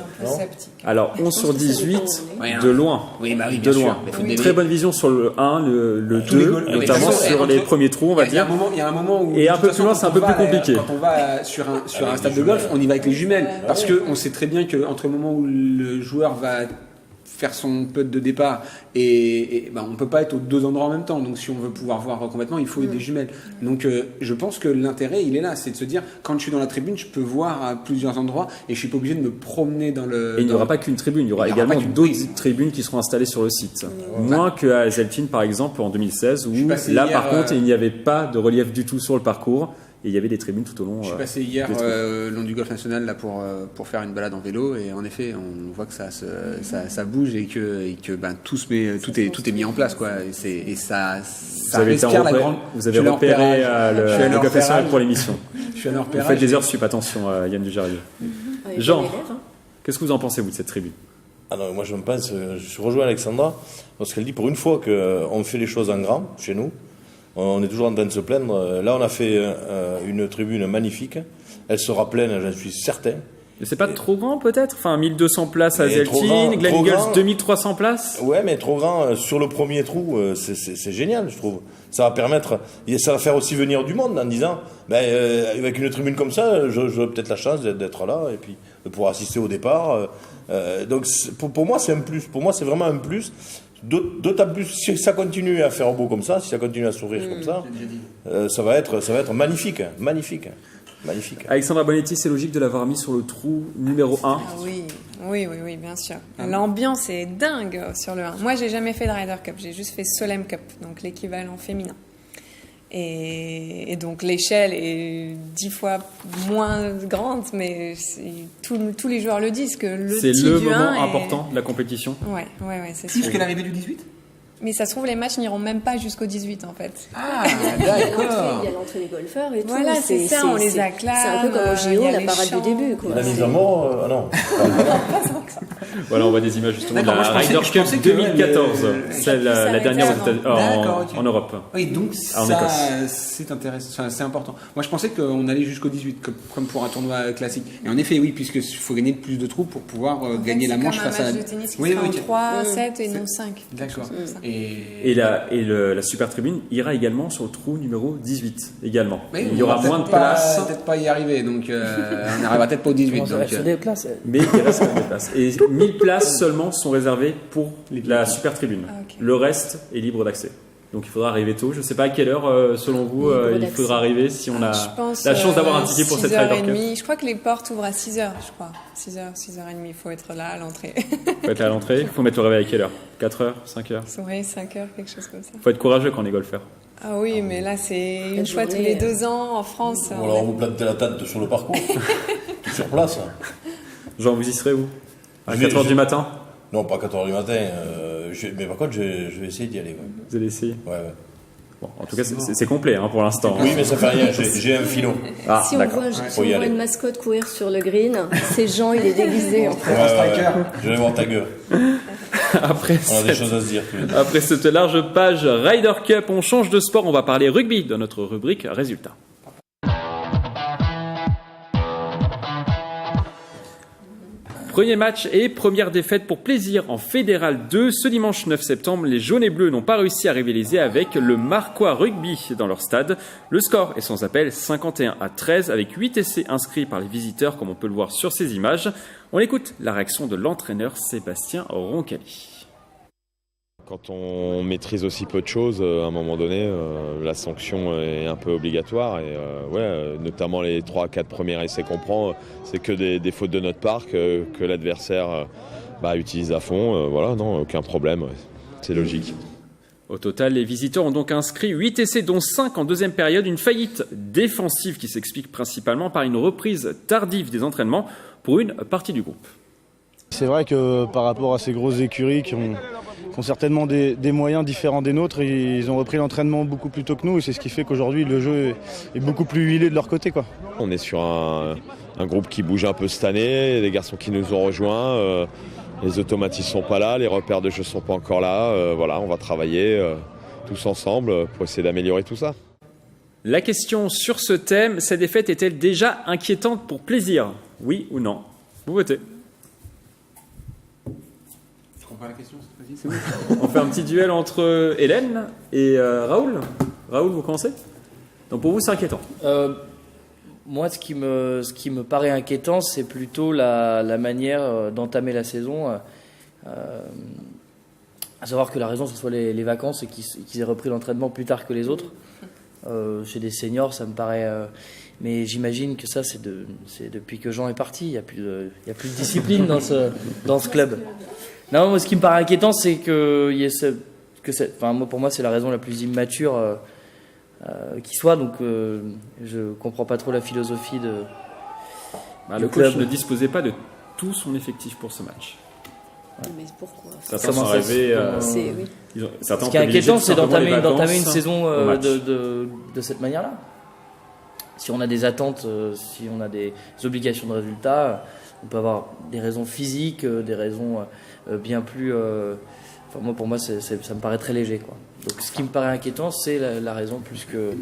Alors 11 sur 18 de loin. Oui, bah oui, de loin. Une très bonne vision sur le 1, le 2, notamment sur les premiers trous, on va dire. Il y a un moment où. Et un peu plus loin, c'est un peu plus compliqué. Quand on va sur un stade de golf, on y va avec les jumelles. Parce qu'on sait très bien qu'entre le moment où le joueur va faire son putt de départ et on peut pas être aux deux endroits en même temps, donc si on veut pouvoir voir complètement, il faut des jumelles. Donc je pense que l'intérêt il est là, c'est de se dire quand je suis dans la tribune, je peux voir à plusieurs endroits et je suis pas obligé de me promener dans le. Et il n'y aura pas qu'une tribune, il y aura également d'autres tribunes qui seront installées sur le site. Moins qu'à Zeltine par exemple en 2016 où là par contre il n'y avait pas de relief du tout sur le parcours. Et il y avait des tribunes tout au long. Je suis passé hier le long du Golf National là pour faire une balade en vélo et en effet on voit que ça bouge et que tout est mis en place quoi. Et ça vous avez repéré le Golf National pour l'émission. Je suis à leur repérage. Vous faites des heures sup, attention Yann Dujarrier. Jean, qu'est-ce que vous en pensez vous de cette tribune? Moi je rejoins Alexandra parce qu'elle dit pour une fois qu'on fait les choses en grand chez nous. On est toujours en train de se plaindre. Là, on a fait une tribune magnifique. Elle sera pleine, j'en suis certain. Mais c'est pas trop grand, peut-être? 1200 places à Zeltine, Glen Eagles, 2300 places? Ouais, mais trop grand. Sur le premier trou, c'est génial, je trouve. Ça va permettre... Ça va faire aussi venir du monde en disant, avec une tribune comme ça, j'aurai peut-être la chance d'être là et puis de pouvoir assister au départ. Donc, pour moi, c'est un plus. Pour moi, c'est vraiment un plus. D'autant plus si ça continue à faire beau comme ça, si ça continue à sourire comme ça, ça va être magnifique. Alexandra Bonetti, c'est logique de l'avoir mis sur le trou numéro 1. Oui, bien sûr. L'ambiance est dingue sur le 1. Moi, j'ai jamais fait de Ryder Cup, j'ai juste fait Solheim Cup, donc l'équivalent féminin. Et donc l'échelle est 10 fois moins grande, mais tous les joueurs le disent que c'est le moment important de la compétition. Ouais, c'est plus que l'arrivée du 18. Mais ça se trouve, les matchs n'iront même pas jusqu'au 18 en fait. Ah, d'accord. Il y a l'entrée des golfeurs et tout. Voilà, c'est ça, on les acclame. C'est un peu comme au JO, la parade du début. Quoi. La mise en mort, non. Voilà, on voit des images justement de la Ryder Cup 2014, la dernière en Europe. Oui, donc en ça, Écosse. c'est intéressant, c'est important. Moi, je pensais qu'on allait jusqu'au 18, comme pour un tournoi classique. Et en effet, oui, puisqu'il faut gagner plus de trous pour pouvoir gagner la manche face à... C'est comme un match de tennis qui sera en 3, 7 et non 5. D'accord. Et la Super Tribune ira également sur le trou numéro 18 également. Mais il y aura moins de places. Peut-être pas y arriver, donc on n'arrivera peut-être pas au 18. Donc, des places. Mais il reste quand même des places. Et 1000 places seulement sont réservées pour la Super Tribune. Okay. Le reste est libre d'accès. Donc il faudra arriver tôt. Je ne sais pas à quelle heure, selon vous, il faudra arriver si on a la chance d'avoir un ticket pour cette Ryder Cup. Je crois que les portes ouvrent à 6h, je crois. 6h30, il faut être là à l'entrée. Il faut être là à l'entrée. Il faut mettre le réveil à quelle heure 4h, 5h Oui, 5h, quelque chose comme ça. Il faut être courageux quand on est golfeur. Ah oui, mais là, c'est une fois tous les 2 ans en France. Ou alors vous plantez la tente sur le parcours, sur place. Jean, vous y serez, vous À 4h du matin Non, pas 4h du matin. Mais par contre, je vais essayer d'y aller. Ouais. Vous allez essayer Ouais. Bon, en tout cas, c'est complet pour l'instant. Oui, mais ça fait rien, j'ai un filon. Ah, si on voit une mascotte courir sur le green, c'est Jean, il est déguisé. Je vais voir ta gueule. On a des choses à se dire. Après cette large page Ryder Cup, on change de sport, on va parler rugby dans notre rubrique résultats. Premier match et première défaite pour plaisir en Fédéral 2. Ce dimanche 9 septembre, les jaunes et bleus n'ont pas réussi à rivaliser avec le Marquois Rugby dans leur stade. Le score est sans appel 51-13 avec 8 essais inscrits par les visiteurs comme on peut le voir sur ces images. On écoute la réaction de l'entraîneur Sébastien Roncalli. Quand on maîtrise aussi peu de choses, à un moment donné, la sanction est un peu obligatoire. Et notamment les 3-4 premiers essais qu'on prend, c'est que des fautes de notre part que l'adversaire utilise à fond. Non, aucun problème. Ouais. C'est logique. Au total, les visiteurs ont donc inscrit 8 essais, dont 5 en deuxième période. Une faillite défensive qui s'explique principalement par une reprise tardive des entraînements pour une partie du groupe. C'est vrai que par rapport à ces grosses écuries qui ont certainement des moyens différents des nôtres, ils ont repris l'entraînement beaucoup plus tôt que nous et c'est ce qui fait qu'aujourd'hui le jeu est beaucoup plus huilé de leur côté, quoi. On est sur un groupe qui bouge un peu cette année, les garçons qui nous ont rejoints, les automatismes sont pas là, les repères de jeu sont pas encore là. On va travailler tous ensemble pour essayer d'améliorer tout ça. La question sur ce thème, cette défaite est-elle déjà inquiétante pour plaisir ? Oui ou non ? Vous votez. La question, on fait un petit duel entre Hélène et Raoul. Raoul, vous commencez ? Donc pour vous, c'est inquiétant. Moi, ce qui me paraît inquiétant, c'est plutôt la manière d'entamer la saison. À savoir que la raison, ce soit les vacances et qu'ils aient repris l'entraînement plus tard que les autres. Chez des seniors, ça me paraît... mais j'imagine que ça, c'est depuis que Jean est parti. Il n'y a plus de discipline dans ce club. Non, moi, ce qui me paraît inquiétant, c'est pour moi, c'est la raison la plus immature qui soit. Donc, je comprends pas trop la philosophie de. Le coach ne disposait pas de tout son effectif pour ce match. Ouais. Mais pourquoi ? Certains sont arrivés. Ce qui est inquiétant, c'est d'entamer une saison de cette manière-là. Si on a des attentes, si on a des obligations de résultats, on peut avoir des raisons physiques, des raisons bien plus... pour moi, ça me paraît très léger, quoi. Donc, ce qui me paraît inquiétant, c'est la raison plus que...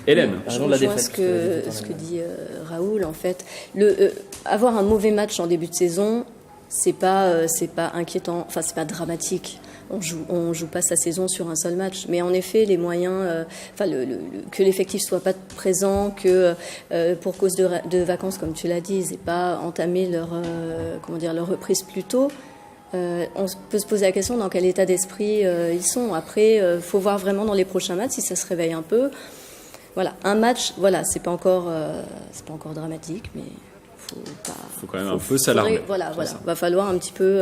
Hélène, je rejoins ce que dit Raoul, en fait. Avoir un mauvais match en début de saison, c'est pas inquiétant, enfin, c'est pas dramatique. On joue pas sa saison sur un seul match, mais en effet les moyens, que l'effectif soit pas présent, que pour cause de vacances comme tu l'as dit, ils n'aient pas entamé leur reprise plus tôt. On peut se poser la question dans quel état d'esprit ils sont. Après, faut voir vraiment dans les prochains matchs si ça se réveille un peu. Voilà, un match, c'est pas encore dramatique, mais faut quand même un peu s'alarmer. Va falloir un petit peu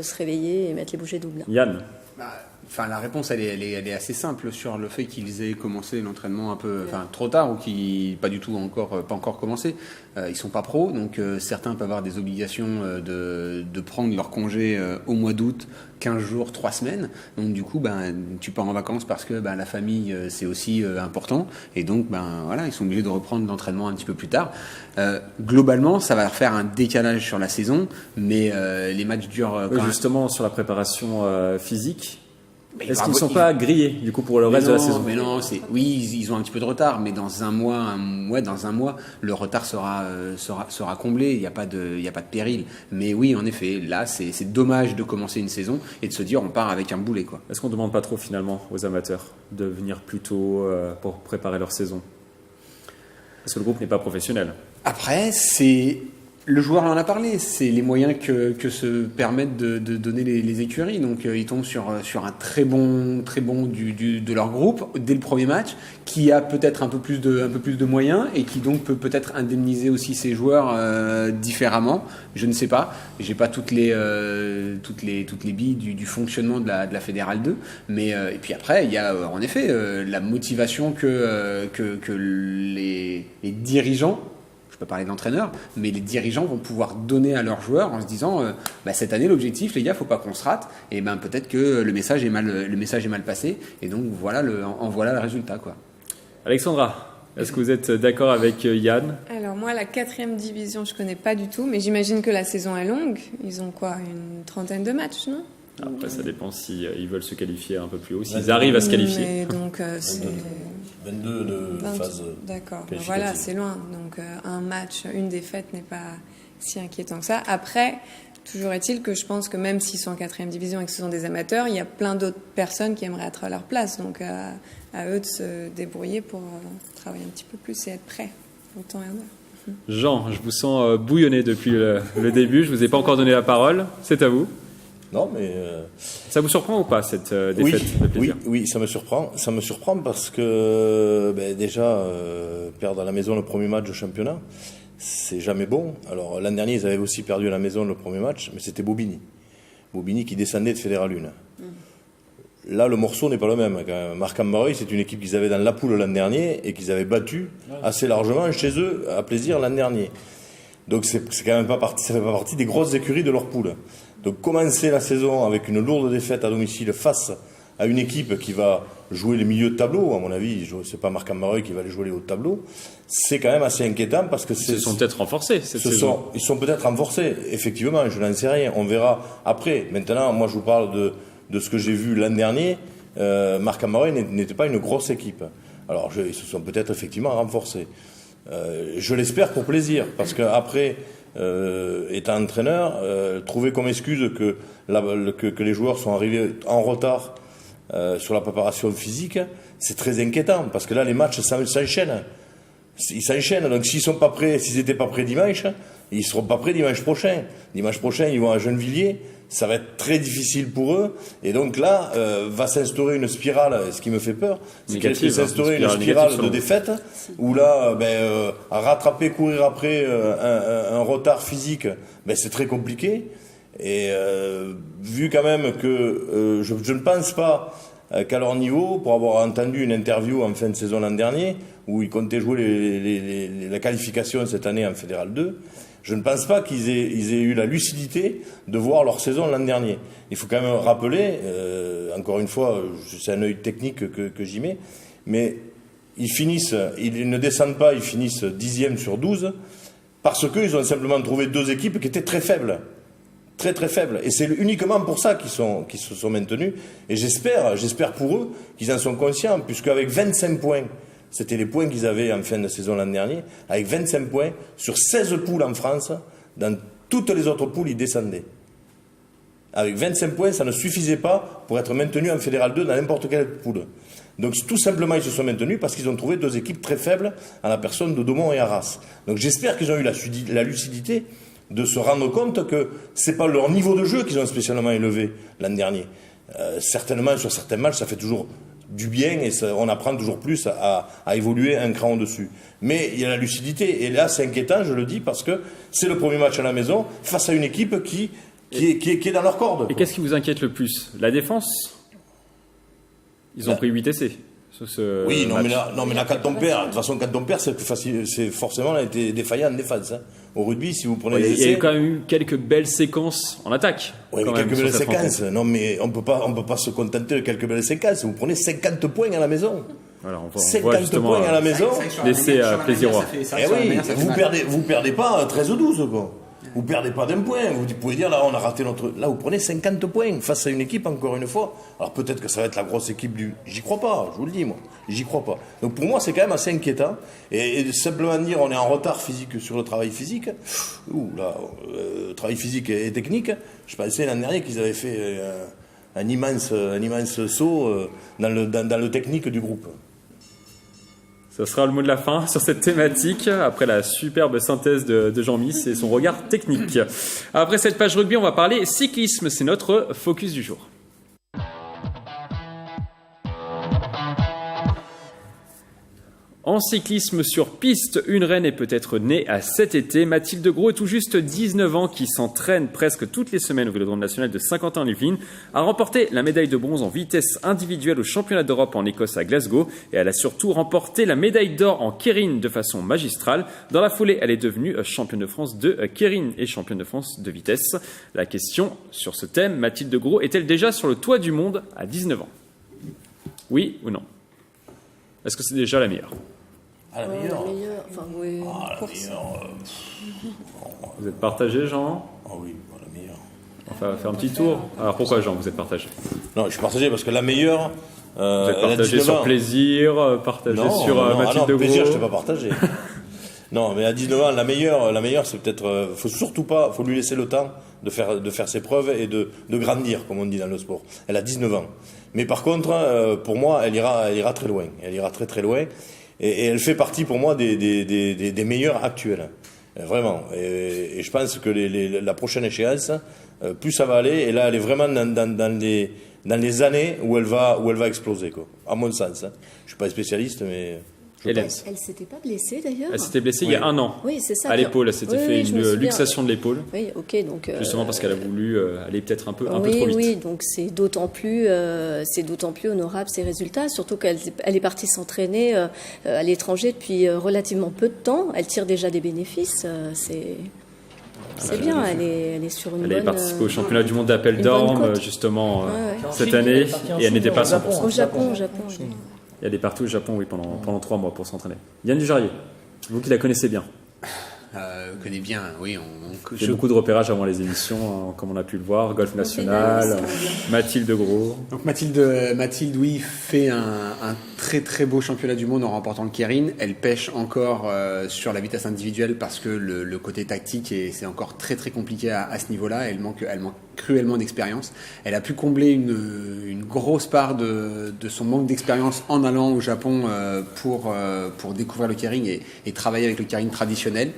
se réveiller et mettre les bouchées doubles. Yann, Enfin, la réponse, elle est assez simple sur le fait qu'ils aient commencé l'entraînement un peu, trop tard ou qu'ils pas encore commencé. Ils sont pas pros, donc certains peuvent avoir des obligations de prendre leur congé au mois d'août, 15 jours, 3 semaines. Donc du coup, tu pars en vacances parce que la famille c'est aussi important, et donc ils sont obligés de reprendre l'entraînement un petit peu plus tard. Globalement, ça va leur faire un décalage sur la saison, mais les matchs durent. Justement, sur la préparation physique. Est-ce qu'ils ne sont pas grillés du coup pour le reste de la saison? Mais non, ils ont un petit peu de retard, mais dans un mois, le retard sera comblé. Il n'y a pas de péril. Mais oui, en effet, là, c'est dommage de commencer une saison et de se dire on part avec un boulet, quoi. Est-ce qu'on ne demande pas trop finalement aux amateurs de venir plus tôt pour préparer leur saison? Parce que le groupe n'est pas professionnel. Après, le joueur en a parlé, c'est les moyens que se permettent de donner les écuries. Donc ils tombent sur un très bon de leur groupe dès le premier match, qui a peut-être un peu plus de moyens et qui donc peut peut-être indemniser aussi ses joueurs différemment. Je ne sais pas, j'ai pas toutes les billes du fonctionnement de la Fédérale 2, mais et puis après il y a en effet la motivation que les dirigeants, je peux parler de l'entraîneur, mais les dirigeants vont pouvoir donner à leurs joueurs en se disant cette année l'objectif, les gars, faut pas qu'on se rate, et peut-être que le message est mal passé, et donc voilà le résultat, quoi. Alexandra, est-ce que vous êtes d'accord avec Yann? Alors moi, la 4e division, je connais pas du tout, mais j'imagine que la saison est longue. Ils ont quoi, une 30aine de matchs, non? Après, ça dépend s'ils veulent se qualifier un peu plus haut, s'ils arrivent à se qualifier. Mais donc, c'est 22 de phase. D'accord, voilà, c'est loin. Donc, un match, une défaite n'est pas si inquiétant que ça. Après, toujours est-il que je pense que même s'ils sont en 4e division et que ce sont des amateurs, il y a plein d'autres personnes qui aimeraient être à leur place. Donc, à eux de se débrouiller pour travailler un petit peu plus et être prêts au temps et en heure. Jean, je vous sens bouillonner depuis le début. Je vous ai pas encore donné la parole. C'est à vous. Non, mais ça vous surprend ou pas cette défaite de plaisir? Oui, ça me surprend. Ça me surprend parce que déjà perdre à la maison le premier match de championnat, c'est jamais bon. Alors l'an dernier, ils avaient aussi perdu à la maison le premier match, mais c'était Bobigny qui descendait de Fédéral 1. Là, le morceau n'est pas le même. Marc-en-Barreuil, c'est une équipe qu'ils avaient dans la poule l'an dernier et qu'ils avaient battue assez largement chez eux à plaisir l'an dernier. Donc c'est quand même ça fait pas partie des grosses écuries de leur poule. Donc commencer la saison avec une lourde défaite à domicile face à une équipe qui va jouer les milieux de tableau, à mon avis, c'est pas Marc-en-Barreuil qui va aller jouer les hauts de tableau, c'est quand même assez inquiétant parce que ils se sont peut-être renforcés cette saison. Ils sont peut-être renforcés, effectivement, je n'en sais rien, on verra après. Maintenant, moi je vous parle de ce que j'ai vu l'an dernier. Marc-en-Barreuil n'était pas une grosse équipe. Alors ils se sont peut-être effectivement renforcés. Je l'espère pour plaisir, parce qu'après, étant entraîneur, trouver comme excuse que les joueurs sont arrivés en retard sur la préparation physique, c'est très inquiétant, parce que là, les matchs s'enchaînent. Ils s'enchaînent, donc s'ils n'étaient pas prêts dimanche, ils ne seront pas prêts dimanche prochain. Dimanche prochain, ils vont à Gennevilliers. Ça va être très difficile pour eux, et donc là va s'instaurer une spirale, ce qui me fait peur, c'est qu'il va s'instaurer une spirale de défaite, où là, à rattraper, courir après un retard physique, c'est très compliqué, et vu quand même que je ne pense pas qu'à leur niveau, pour avoir entendu une interview en fin de saison l'an dernier, où ils comptaient jouer la qualification cette année en Fédéral 2, je ne pense pas qu'ils aient eu la lucidité de voir leur saison l'an dernier. Il faut quand même rappeler, encore une fois, c'est un œil technique que j'y mets, mais ils ne descendent pas, ils finissent 10e sur 12, parce qu'ils ont simplement trouvé 2 équipes qui étaient très faibles. Très très faibles. Et c'est uniquement pour ça qu'ils se sont maintenus. Et j'espère pour eux qu'ils en sont conscients, puisqu'avec 25 points, c'était les points qu'ils avaient en fin de saison l'an dernier, avec 25 points, sur 16 poules en France, dans toutes les autres poules, ils descendaient. Avec 25 points, ça ne suffisait pas pour être maintenu en Fédéral 2 dans n'importe quelle poule. Donc tout simplement, ils se sont maintenus parce qu'ils ont trouvé 2 équipes très faibles à la personne de Daumont et Arras. Donc j'espère qu'ils ont eu la lucidité de se rendre compte que c'est pas leur niveau de jeu qu'ils ont spécialement élevé l'an dernier. Certainement, sur certains matchs, ça fait toujours du bien et on apprend toujours plus à évoluer un cran au-dessus. Mais il y a la lucidité, et là c'est inquiétant, je le dis, parce que c'est le premier match à la maison face à une équipe qui est dans leur corde. Et qu'est-ce qui vous inquiète le plus? La défense Ils ont pris 8 essais. Oui, non mais là, quand on perd, de toute façon, quand on perd, c'est plus facile, c'est forcément été défaillant en défense. Hein. Au rugby, si vous prenez les essais... Il y a quand même eu quelques belles séquences en attaque. Oui, mais quelques belles séquences. Non, mais on peut pas se contenter de quelques belles séquences. Vous prenez 50 points à la maison. Voilà, on 50 points à la maison. Laissez à plaisir. Eh oui, vous perdez pas 13 ou 12, quoi. Vous perdez pas d'un point. Vous pouvez dire, là, on a raté notre... Là, vous prenez 50 points face à une équipe, encore une fois. Alors, peut-être que ça va être la grosse équipe du... J'y crois pas, je vous le dis, moi. J'y crois pas. Donc, pour moi, c'est quand même assez inquiétant. Et simplement dire, on est en retard physique sur le travail physique. Travail physique et technique. Je pensais l'an dernier qu'ils avaient fait un immense saut dans le technique du groupe. Ce sera le mot de la fin sur cette thématique, après la superbe synthèse de Jean-Miss et son regard technique. Après cette page rugby, on va parler cyclisme, c'est notre focus du jour. En cyclisme sur piste, une reine est peut-être née à cet été. Mathilde Gros, tout juste 19 ans, qui s'entraîne presque toutes les semaines au Vélodrome national de Saint-Quentin-en-Yvelines, a remporté la médaille de bronze en vitesse individuelle au championnat d'Europe en Écosse à Glasgow. Et elle a surtout remporté la médaille d'or en kérine de façon magistrale. Dans la foulée, elle est devenue championne de France de kérine et championne de France de vitesse. La question sur ce thème, Mathilde Gros est-elle déjà sur le toit du monde à 19 ans? Oui ou non? Est-ce que c'est déjà la meilleure? La meilleure. Enfin, oui. La meilleure. Vous êtes partagé, Jean? Ah oui, la meilleure. On va faire un petit tour. Alors pourquoi, Jean, vous êtes partagé? Non, je suis partagé parce que la meilleure. Vous êtes partagé sur plaisir, partagé sur Mathilde Gros. Plaisir, je ne t'ai pas partagé. Non, mais à 19 ans, la meilleure, c'est peut-être. Faut lui laisser le temps de faire ses preuves et de grandir, comme on dit dans le sport. Elle a 19 ans. Mais par contre, pour moi, elle ira très loin. Elle ira très très loin. Et elle fait partie pour moi des meilleures actuelles. Vraiment. Et je pense que la prochaine échéance, plus ça va aller, et là elle est vraiment dans les années où elle va exploser, quoi. À mon sens. Hein. Je suis pas spécialiste, mais je pense. Elle s'était pas blessée d'ailleurs? Elle s'était blessée il y a un an. Oui, c'est ça. À l'épaule, elle s'était fait une luxation de l'épaule. Oui, ok, donc. Justement parce qu'elle a voulu aller peut-être un peu trop vite. Oui, donc c'est d'autant plus honorable ces résultats, surtout qu'elle est partie s'entraîner à l'étranger depuis relativement peu de temps. Elle tire déjà des bénéfices. C'est bien, elle est sur une bonne... Elle est participée au championnat du monde d'appel d'orme, justement, cette année, et elle n'était pas 100%. Au Japon. Il y a des parties au Japon, oui, pendant 3 mois pour s'entraîner. Yann Dujarier, vous qui la connaissez bien. On connaît bien, oui. J'ai beaucoup de repérages avant les émissions, comme on a pu le voir. Golf National, Mathilde Gros. Donc Mathilde, oui, fait un très très beau championnat du monde en remportant le kérine. Elle pêche encore sur la vitesse individuelle parce que le côté tactique, c'est encore très très compliqué à ce niveau-là. Elle manque cruellement d'expérience. Elle a pu combler une grosse part de son manque d'expérience en allant au Japon pour découvrir le kérine et travailler avec le kérine traditionnel.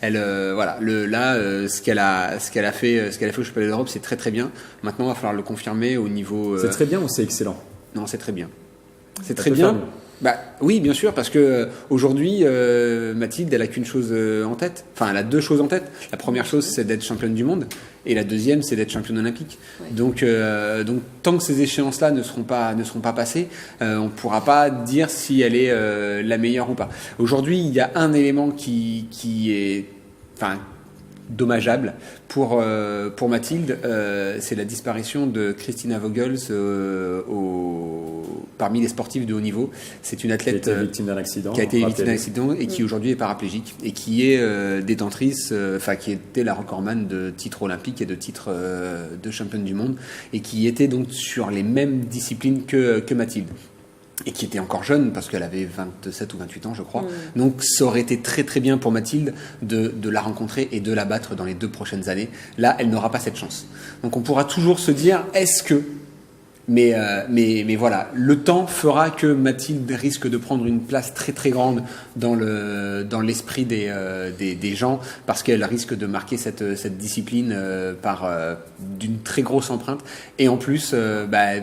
Elle, ce qu'elle a fait au championnat d'Europe, c'est très très bien. Maintenant, il va falloir le confirmer au niveau. C'est très bien ou c'est excellent? Non, c'est très bien. C'est très bien. Oui, bien sûr, parce que aujourd'hui, Mathilde, elle a qu'une chose en tête. Enfin, elle a 2 choses en tête. La première chose, c'est d'être championne du monde, et la deuxième, c'est d'être championne olympique. Ouais. Donc, tant que ces échéances-là ne seront pas passées, on ne pourra pas dire si elle est la meilleure ou pas. Aujourd'hui, il y a un élément qui est, dommageable pour Mathilde, c'est la disparition de Christina Vogels parmi les sportifs de haut niveau. C'est une athlète qui a été victime d'un accident, et qui aujourd'hui est paraplégique et qui est détentrice, qui était la recordman de titres olympiques et de titres de championne du monde et qui était donc sur les mêmes disciplines que Mathilde. Et qui était encore jeune, parce qu'elle avait 27 ou 28 ans, je crois. Donc, ça aurait été très très bien pour Mathilde de la rencontrer et de la battre dans les 2 prochaines années. Là, elle n'aura pas cette chance. Donc, on pourra toujours se dire, est-ce que... Mais voilà, le temps fera que Mathilde risque de prendre une place très très grande dans l'esprit des gens, parce qu'elle risque de marquer cette discipline par d'une très grosse empreinte, et en plus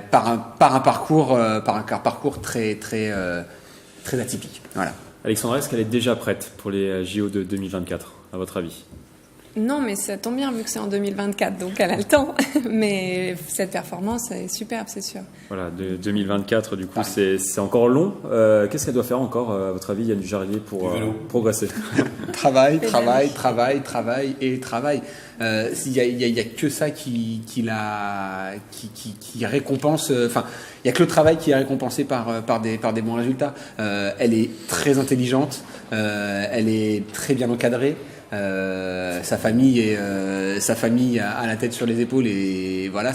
par un parcours très très très atypique. Voilà. Alexandra, est-ce qu'elle est déjà prête pour les JO de 2024, à votre avis? Non, mais ça tombe bien vu que c'est en 2024, donc elle a le temps. Mais cette performance est superbe, c'est sûr. Voilà, de 2024, du coup, c'est encore long. Qu'est-ce qu'elle doit faire encore, à votre avis, Yann Dujardin, pour progresser? Travail. Il y a que ça qui récompense. Enfin, il y a que le travail qui est récompensé par des bons résultats. Elle est très intelligente. Elle est très bien encadrée. Sa famille a la tête sur les épaules et voilà,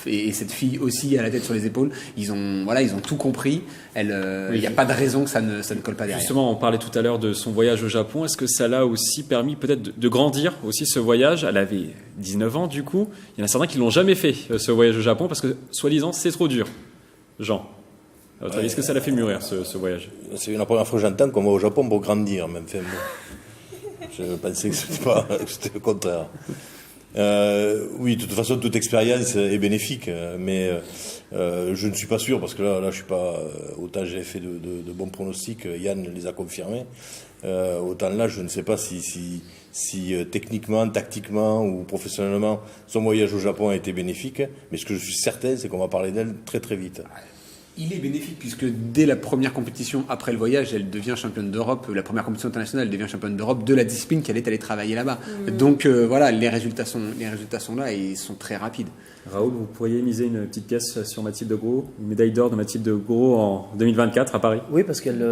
et cette fille aussi a la tête sur les épaules. Ils ont tout compris. Il n'y a pas de raison que ça ne colle pas derrière. Justement, on parlait tout à l'heure de son voyage au Japon. Est-ce que ça l'a aussi permis peut-être de grandir aussi ce voyage? Elle avait 19 ans du coup. Il y en a certains qui l'ont jamais fait, ce voyage au Japon, parce que soi-disant c'est trop dur. Jean, à votre avis, est-ce que ça l'a fait mûrir ce voyage? C'est la première fois que j'entends qu'on va au Japon pour grandir, même. Je pensais que c'était le contraire. Oui, de toute façon, toute expérience est bénéfique, mais je ne suis pas sûr, parce que là je suis pas. Autant j'ai fait de bons pronostics, Yann les a confirmés. Autant là, je ne sais pas si techniquement, tactiquement ou professionnellement, son voyage au Japon a été bénéfique. Mais ce que je suis certain, c'est qu'on va parler d'elle très très vite. Il est bénéfique puisque dès la première compétition après le voyage, elle devient championne d'Europe. La première compétition internationale, elle devient championne d'Europe de la discipline qu'elle est allée travailler là-bas. Donc voilà, les résultats sont là et ils sont très rapides. Raoul, vous pourriez miser une petite pièce sur Mathilde Gros, une médaille d'or de Mathilde Gros en 2024 à Paris? Oui, parce qu'elle,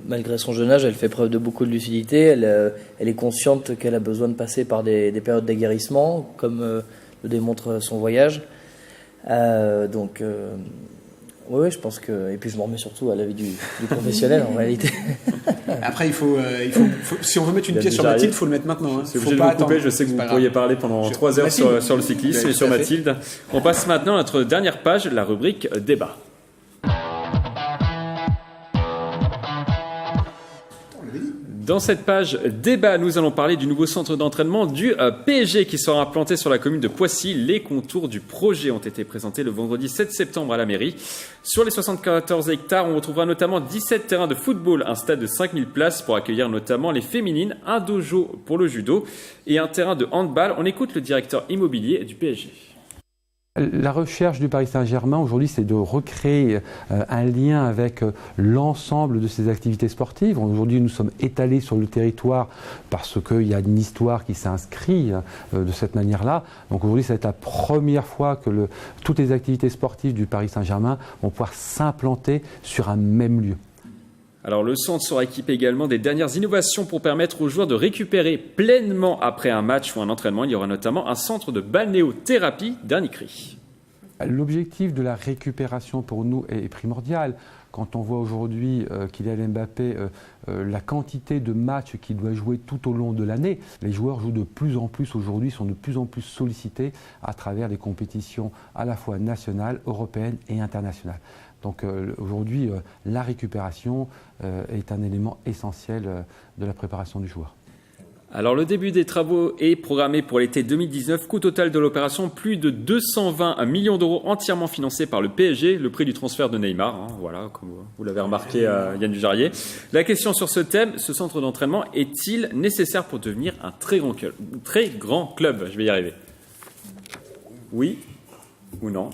malgré son jeune âge, elle fait preuve de beaucoup de lucidité. Elle est consciente qu'elle a besoin de passer par des périodes d'aguerrissement, comme le démontre son voyage. Oui, je pense que... Et puis je m'en remets surtout à l'avis du professionnel, en réalité. Après, il faut si on veut mettre une pièce sur Mathilde, il faut le mettre maintenant. C'est obligé de vous couper, je sais que vous pourriez parler pendant 3 heures sur le cyclisme et sur Mathilde. On passe maintenant à notre dernière page, la rubrique débat. Dans cette page débat, nous allons parler du nouveau centre d'entraînement du PSG qui sera implanté sur la commune de Poissy. Les contours du projet ont été présentés le vendredi 7 septembre à la mairie. Sur les 74 hectares, on retrouvera notamment 17 terrains de football, un stade de 5000 places pour accueillir notamment les féminines, un dojo pour le judo et un terrain de handball. On écoute le directeur immobilier du PSG. La recherche du Paris Saint-Germain aujourd'hui, c'est de recréer un lien avec l'ensemble de ces activités sportives. Aujourd'hui, nous sommes étalés sur le territoire parce qu'il y a une histoire qui s'inscrit de cette manière-là. Donc aujourd'hui, ça va être la première fois que toutes les activités sportives du Paris Saint-Germain vont pouvoir s'implanter sur un même lieu. Alors le centre sera équipé également des dernières innovations pour permettre aux joueurs de récupérer pleinement après un match ou un entraînement. Il y aura notamment un centre de balnéothérapie, dernier cri. L'objectif de la récupération pour nous est primordial. Quand on voit aujourd'hui Kylian Mbappé, la quantité de matchs qu'il doit jouer tout au long de l'année, les joueurs jouent de plus en plus aujourd'hui, sont de plus en plus sollicités à travers des compétitions à la fois nationales, européennes et internationales. Donc aujourd'hui, la récupération est un élément essentiel de la préparation du joueur. Alors le début des travaux est programmé pour l'été 2019. Coût total de l'opération, plus de 220 millions d'euros entièrement financés par le PSG. Le prix du transfert de Neymar, voilà, comme vous l'avez remarqué, Yann Dujardin. La question sur ce thème, ce centre d'entraînement est-il nécessaire pour devenir un très grand club? Je vais y arriver. Oui ou non?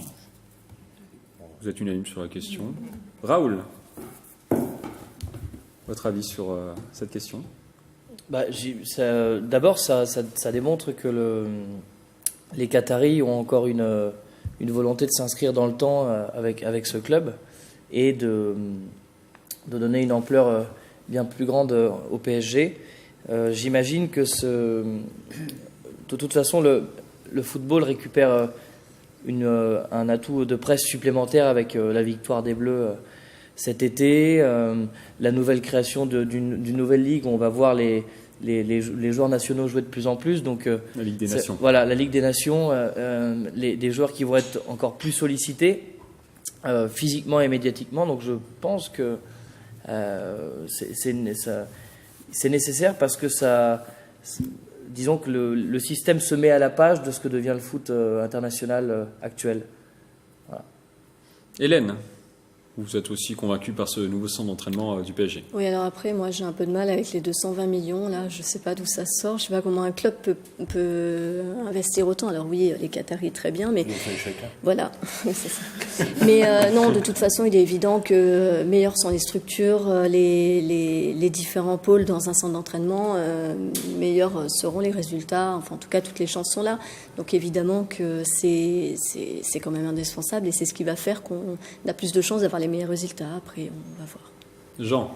Vous êtes unanime sur la question. Raoul, votre avis sur cette question? D'abord, ça démontre que les Qataris ont encore une volonté de s'inscrire dans le temps avec ce club et de donner une ampleur bien plus grande au PSG. J'imagine que de toute façon, le football récupère un atout de presse supplémentaire avec la victoire des Bleus cet été, la nouvelle création d'une nouvelle ligue où on va voir les joueurs nationaux jouer de plus en plus. Donc, la Ligue des Nations. Voilà, la Ligue des Nations, des joueurs qui vont être encore plus sollicités physiquement et médiatiquement. Donc je pense que c'est nécessaire parce que disons que le système se met à la page de ce que devient le foot international actuel. Voilà. Hélène, Vous êtes aussi convaincu par ce nouveau centre d'entraînement du PSG? Oui, alors après, moi j'ai un peu de mal avec les 220 millions, là, je ne sais pas d'où ça sort, je ne sais pas comment un club peut investir autant. Alors oui, les Qataris, très bien, mais voilà, c'est ça. Mais non, de toute façon, il est évident que meilleures sont les structures, les différents pôles dans un centre d'entraînement, meilleurs seront les résultats, enfin en tout cas, toutes les chances sont là. Donc évidemment que c'est quand même indispensable et c'est ce qui va faire qu'on a plus de chances d'avoir les meilleurs résultats. Après, on va voir. Jean,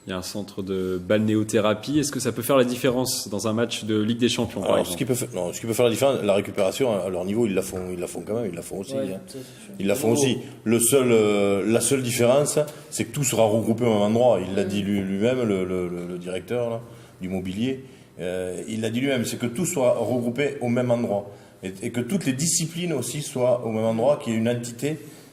il y a un centre de balnéothérapie. Est-ce que ça peut faire la différence dans un match de Ligue des Champions, par exemple? Ce qui peut faire la différence, la récupération, à leur niveau, ils la font quand même, ils la font aussi. Ouais, ils la font aussi. La seule différence, c'est que tout sera regroupé au même endroit. Il l'a dit lui-même, le directeur là, du mobilier. Il l'a dit lui-même, c'est que tout soit regroupé au même endroit. Et que toutes les disciplines aussi soient au même endroit, qu'il y ait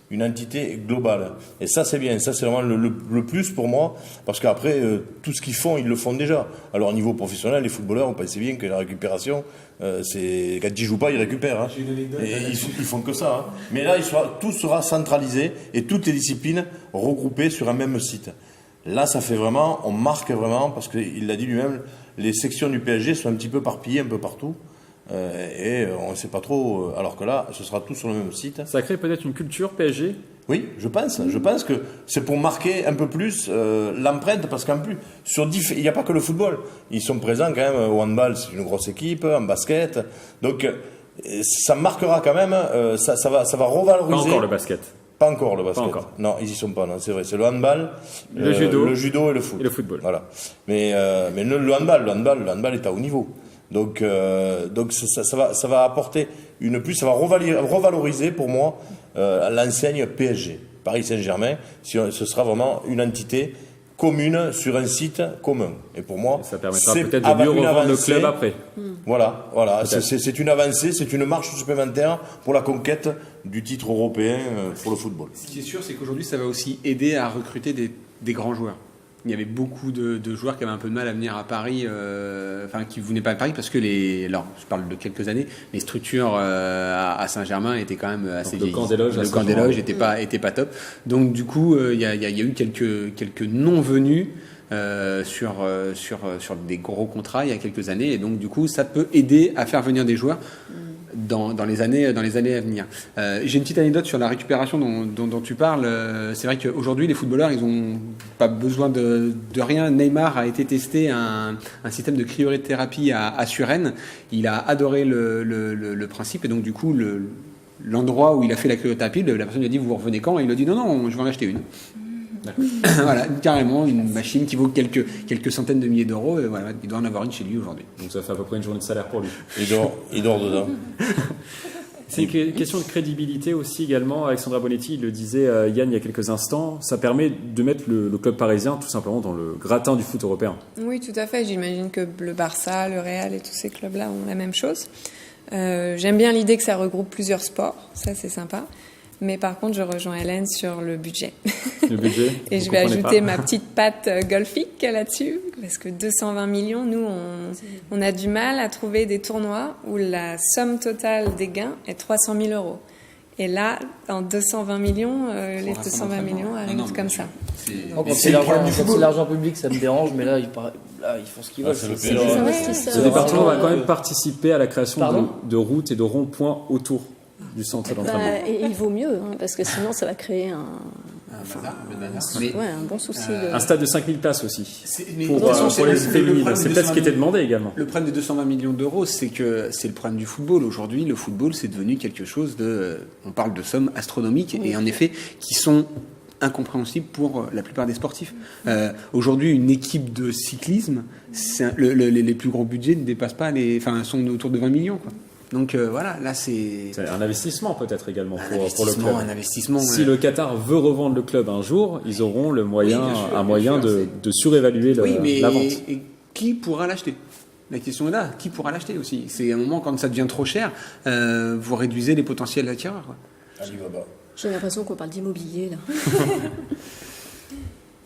une entité globale. Et ça, c'est bien. Ça, c'est vraiment le plus pour moi. Parce qu'après, tout ce qu'ils font, ils le font déjà. Alors, au niveau professionnel, les footballeurs, on pensait bien que la récupération, c'est quand ils jouent pas, ils récupèrent. Hein. Et ils font que ça. Hein. Mais là, tout sera centralisé et toutes les disciplines regroupées sur un même site. Là, ça fait vraiment, on marque vraiment, parce qu'il l'a dit lui-même, les sections du PSG sont un petit peu éparpillées un peu partout. Et on ne sait pas trop, alors que là, ce sera tout sur le même site. Ça crée peut-être une culture PSG? Oui, je pense que c'est pour marquer un peu plus l'empreinte, parce qu'en plus, il n'y a pas que le football. Ils sont présents quand même au handball, c'est une grosse équipe, en basket. Donc, ça marquera quand même, ça va revaloriser. Pas encore le basket. Pas encore le basket. Pas encore. Non, ils y sont pas, non, c'est vrai. C'est le handball, le judo et le foot. Et le football. Voilà. Mais le handball est à haut niveau. Donc ça va apporter une plus, ça va revaloriser pour moi l'enseigne PSG. Paris Saint-Germain, ce sera vraiment une entité commune sur un site commun. Et pour moi, ça permettra peut-être de mieux revendre le club après. Voilà. C'est une avancée, c'est une marche supplémentaire pour la conquête du titre européen pour le football. Ce qui est sûr, c'est qu'aujourd'hui, ça va aussi aider à recruter des grands joueurs. Il y avait beaucoup de joueurs qui avaient un peu de mal à venir à Paris, qui ne venaient pas à Paris parce que alors je parle de quelques années, les structures à Saint-Germain étaient quand même assez vieilles. Le camp des loges était pas top. Donc du coup, il y a eu quelques non-venus sur des gros contrats il y a quelques années, et donc du coup, ça peut aider à faire venir des joueurs dans les années à venir. J'ai une petite anecdote sur la récupération dont tu parles. C'est vrai qu'aujourd'hui, les footballeurs, ils n'ont pas besoin de rien. Neymar a été testé un système de cryothérapie à Suresnes. Il a adoré le principe, et donc du coup, l'endroit où il a fait la cryothérapie, la personne lui a dit: vous revenez quand? Et il a dit: non, je vais en acheter une. Voilà, carrément une machine qui vaut quelques centaines de milliers d'euros. Voilà, il doit en avoir une chez lui aujourd'hui. Donc ça fait à peu près une journée de salaire pour lui. Il dort dedans. C'est une question de crédibilité aussi également. Alexandra Bonetti, il le disait Yann il y a quelques instants, ça permet de mettre le club parisien tout simplement dans le gratin du foot européen. Oui, tout à fait. J'imagine que le Barça, le Real et tous ces clubs-là ont la même chose. J'aime bien l'idée que ça regroupe plusieurs sports, ça c'est sympa. Mais par contre, je rejoins Hélène sur le budget. Le budget. Et je vais ajouter ma petite patte golfique là-dessus, parce que 220 millions, nous, on a du mal à trouver des tournois où la somme totale des gains est 300 000 euros. Et là, en 220 millions, les 220 millions arrivent comme ça. Quand c'est l'argent public, ça me dérange, mais là, ils font ce qu'ils veulent. Ce département va quand même participer à la création de routes et de ronds-points autour du centre d'entraînement. Et il vaut mieux, parce que sinon ça va créer un bon souci. Un stade de 5000 places aussi, pour les féminines. C'est peut-être ce qui était demandé également. Le problème des 220 millions d'euros, c'est que c'est le problème du football. Aujourd'hui, le football, c'est devenu quelque chose on parle de sommes astronomiques, et en effet, qui sont incompréhensibles pour la plupart des sportifs. Aujourd'hui, une équipe de cyclisme, les plus gros budgets ne dépassent pas sont autour de 20 millions, quoi. Donc voilà, là c'est un investissement peut-être également pour le club. Un investissement. Si le Qatar veut revendre le club un jour, ils auront un moyen de surévaluer la vente. Et qui pourra l'acheter? La question est là, qui pourra l'acheter aussi? C'est un moment, quand ça devient trop cher, vous réduisez les potentiels acquéreurs. Alibaba. J'ai l'impression qu'on parle d'immobilier là.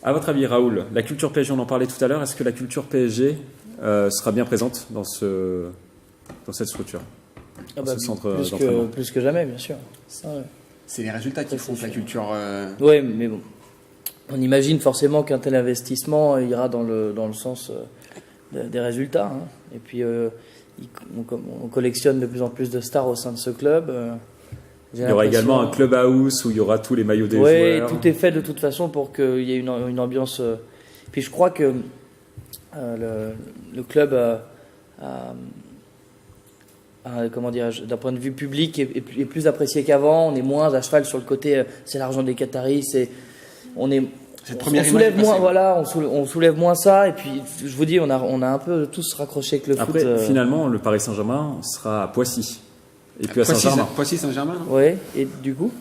À votre avis, Raoul, la culture PSG, on en parlait tout à l'heure, est-ce que la culture PSG sera bien présente dans cette structure? Plus que jamais, bien sûr. Ça, ouais. C'est les résultats qui font que la culture. Oui, mais bon. On imagine forcément qu'un tel investissement ira dans le sens des résultats. Hein. Et puis, on collectionne de plus en plus de stars au sein de ce club. Il y aura également un clubhouse où il y aura tous les maillots des joueurs. Oui, tout est fait de toute façon pour qu'il y ait une ambiance. Puis je crois que le club comment dirais-je, d'un point de vue public est plus apprécié qu'avant. On est moins à cheval sur le côté c'est l'argent des Qataris, on soulève moins, voilà, on soulève moins ça. Et puis je vous dis, on a un peu tous raccroché avec le foot. Après, finalement, le Paris Saint-Germain sera à Poissy et puis à Saint-Germain. Poissy Saint-Germain. Oui. Et du coup.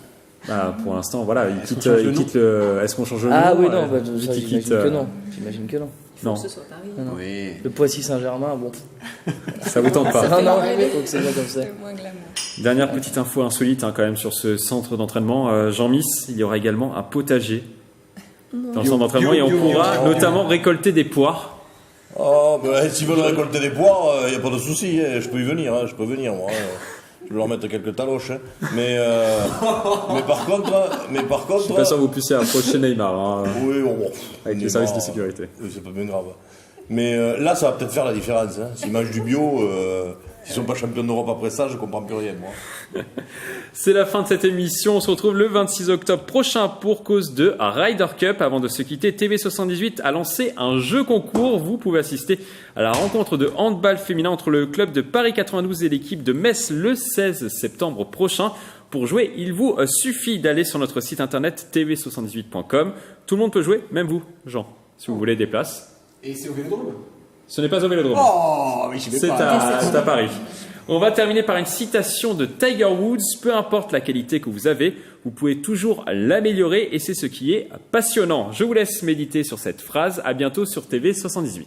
Pour l'instant, voilà, il quitte le. Est-ce qu'on change le nom? Ah oui, non, j'imagine que non. J'imagine que non. Non. Que ce soit Paris. Non. Oui. Le Poissy Saint-Germain, bon. Ça vous tente pas? Non, donc c'est bien comme ça. Dernière petite info insolite quand même sur ce centre d'entraînement. Jean-Miss, il y aura également un potager dans le centre d'entraînement et on pourra notamment récolter des poires. Oh, ben s'ils veulent récolter des poires, il n'y a pas de souci. Je peux y venir, je peux venir moi. Je vais leur mettre quelques taloches. Mais par contre. Je suis pas sûr que vous puissiez approcher Neymar. Oui, avec les services de sécurité. Oui, c'est pas bien grave. Mais là, ça va peut-être faire la différence. S'ils mangent du bio, s'ils sont pas champions d'Europe après ça, je comprends plus rien, moi. C'est la fin de cette émission. On se retrouve le 26 octobre prochain pour cause de Ryder Cup. Avant de se quitter, TV78 a lancé un jeu concours. Vous pouvez assister à la rencontre de handball féminin entre le club de Paris 92 et l'équipe de Metz le 16 septembre prochain. Pour jouer, il vous suffit d'aller sur notre site internet tv78.com. Tout le monde peut jouer, même vous, Jean, si vous voulez des places. Et c'est au Vélodrome? Ce n'est pas au Vélodrome. Oh, mais c'est à Paris. On va terminer par une citation de Tiger Woods. Peu importe la qualité que vous avez, vous pouvez toujours l'améliorer et c'est ce qui est passionnant. Je vous laisse méditer sur cette phrase. À bientôt sur TV78.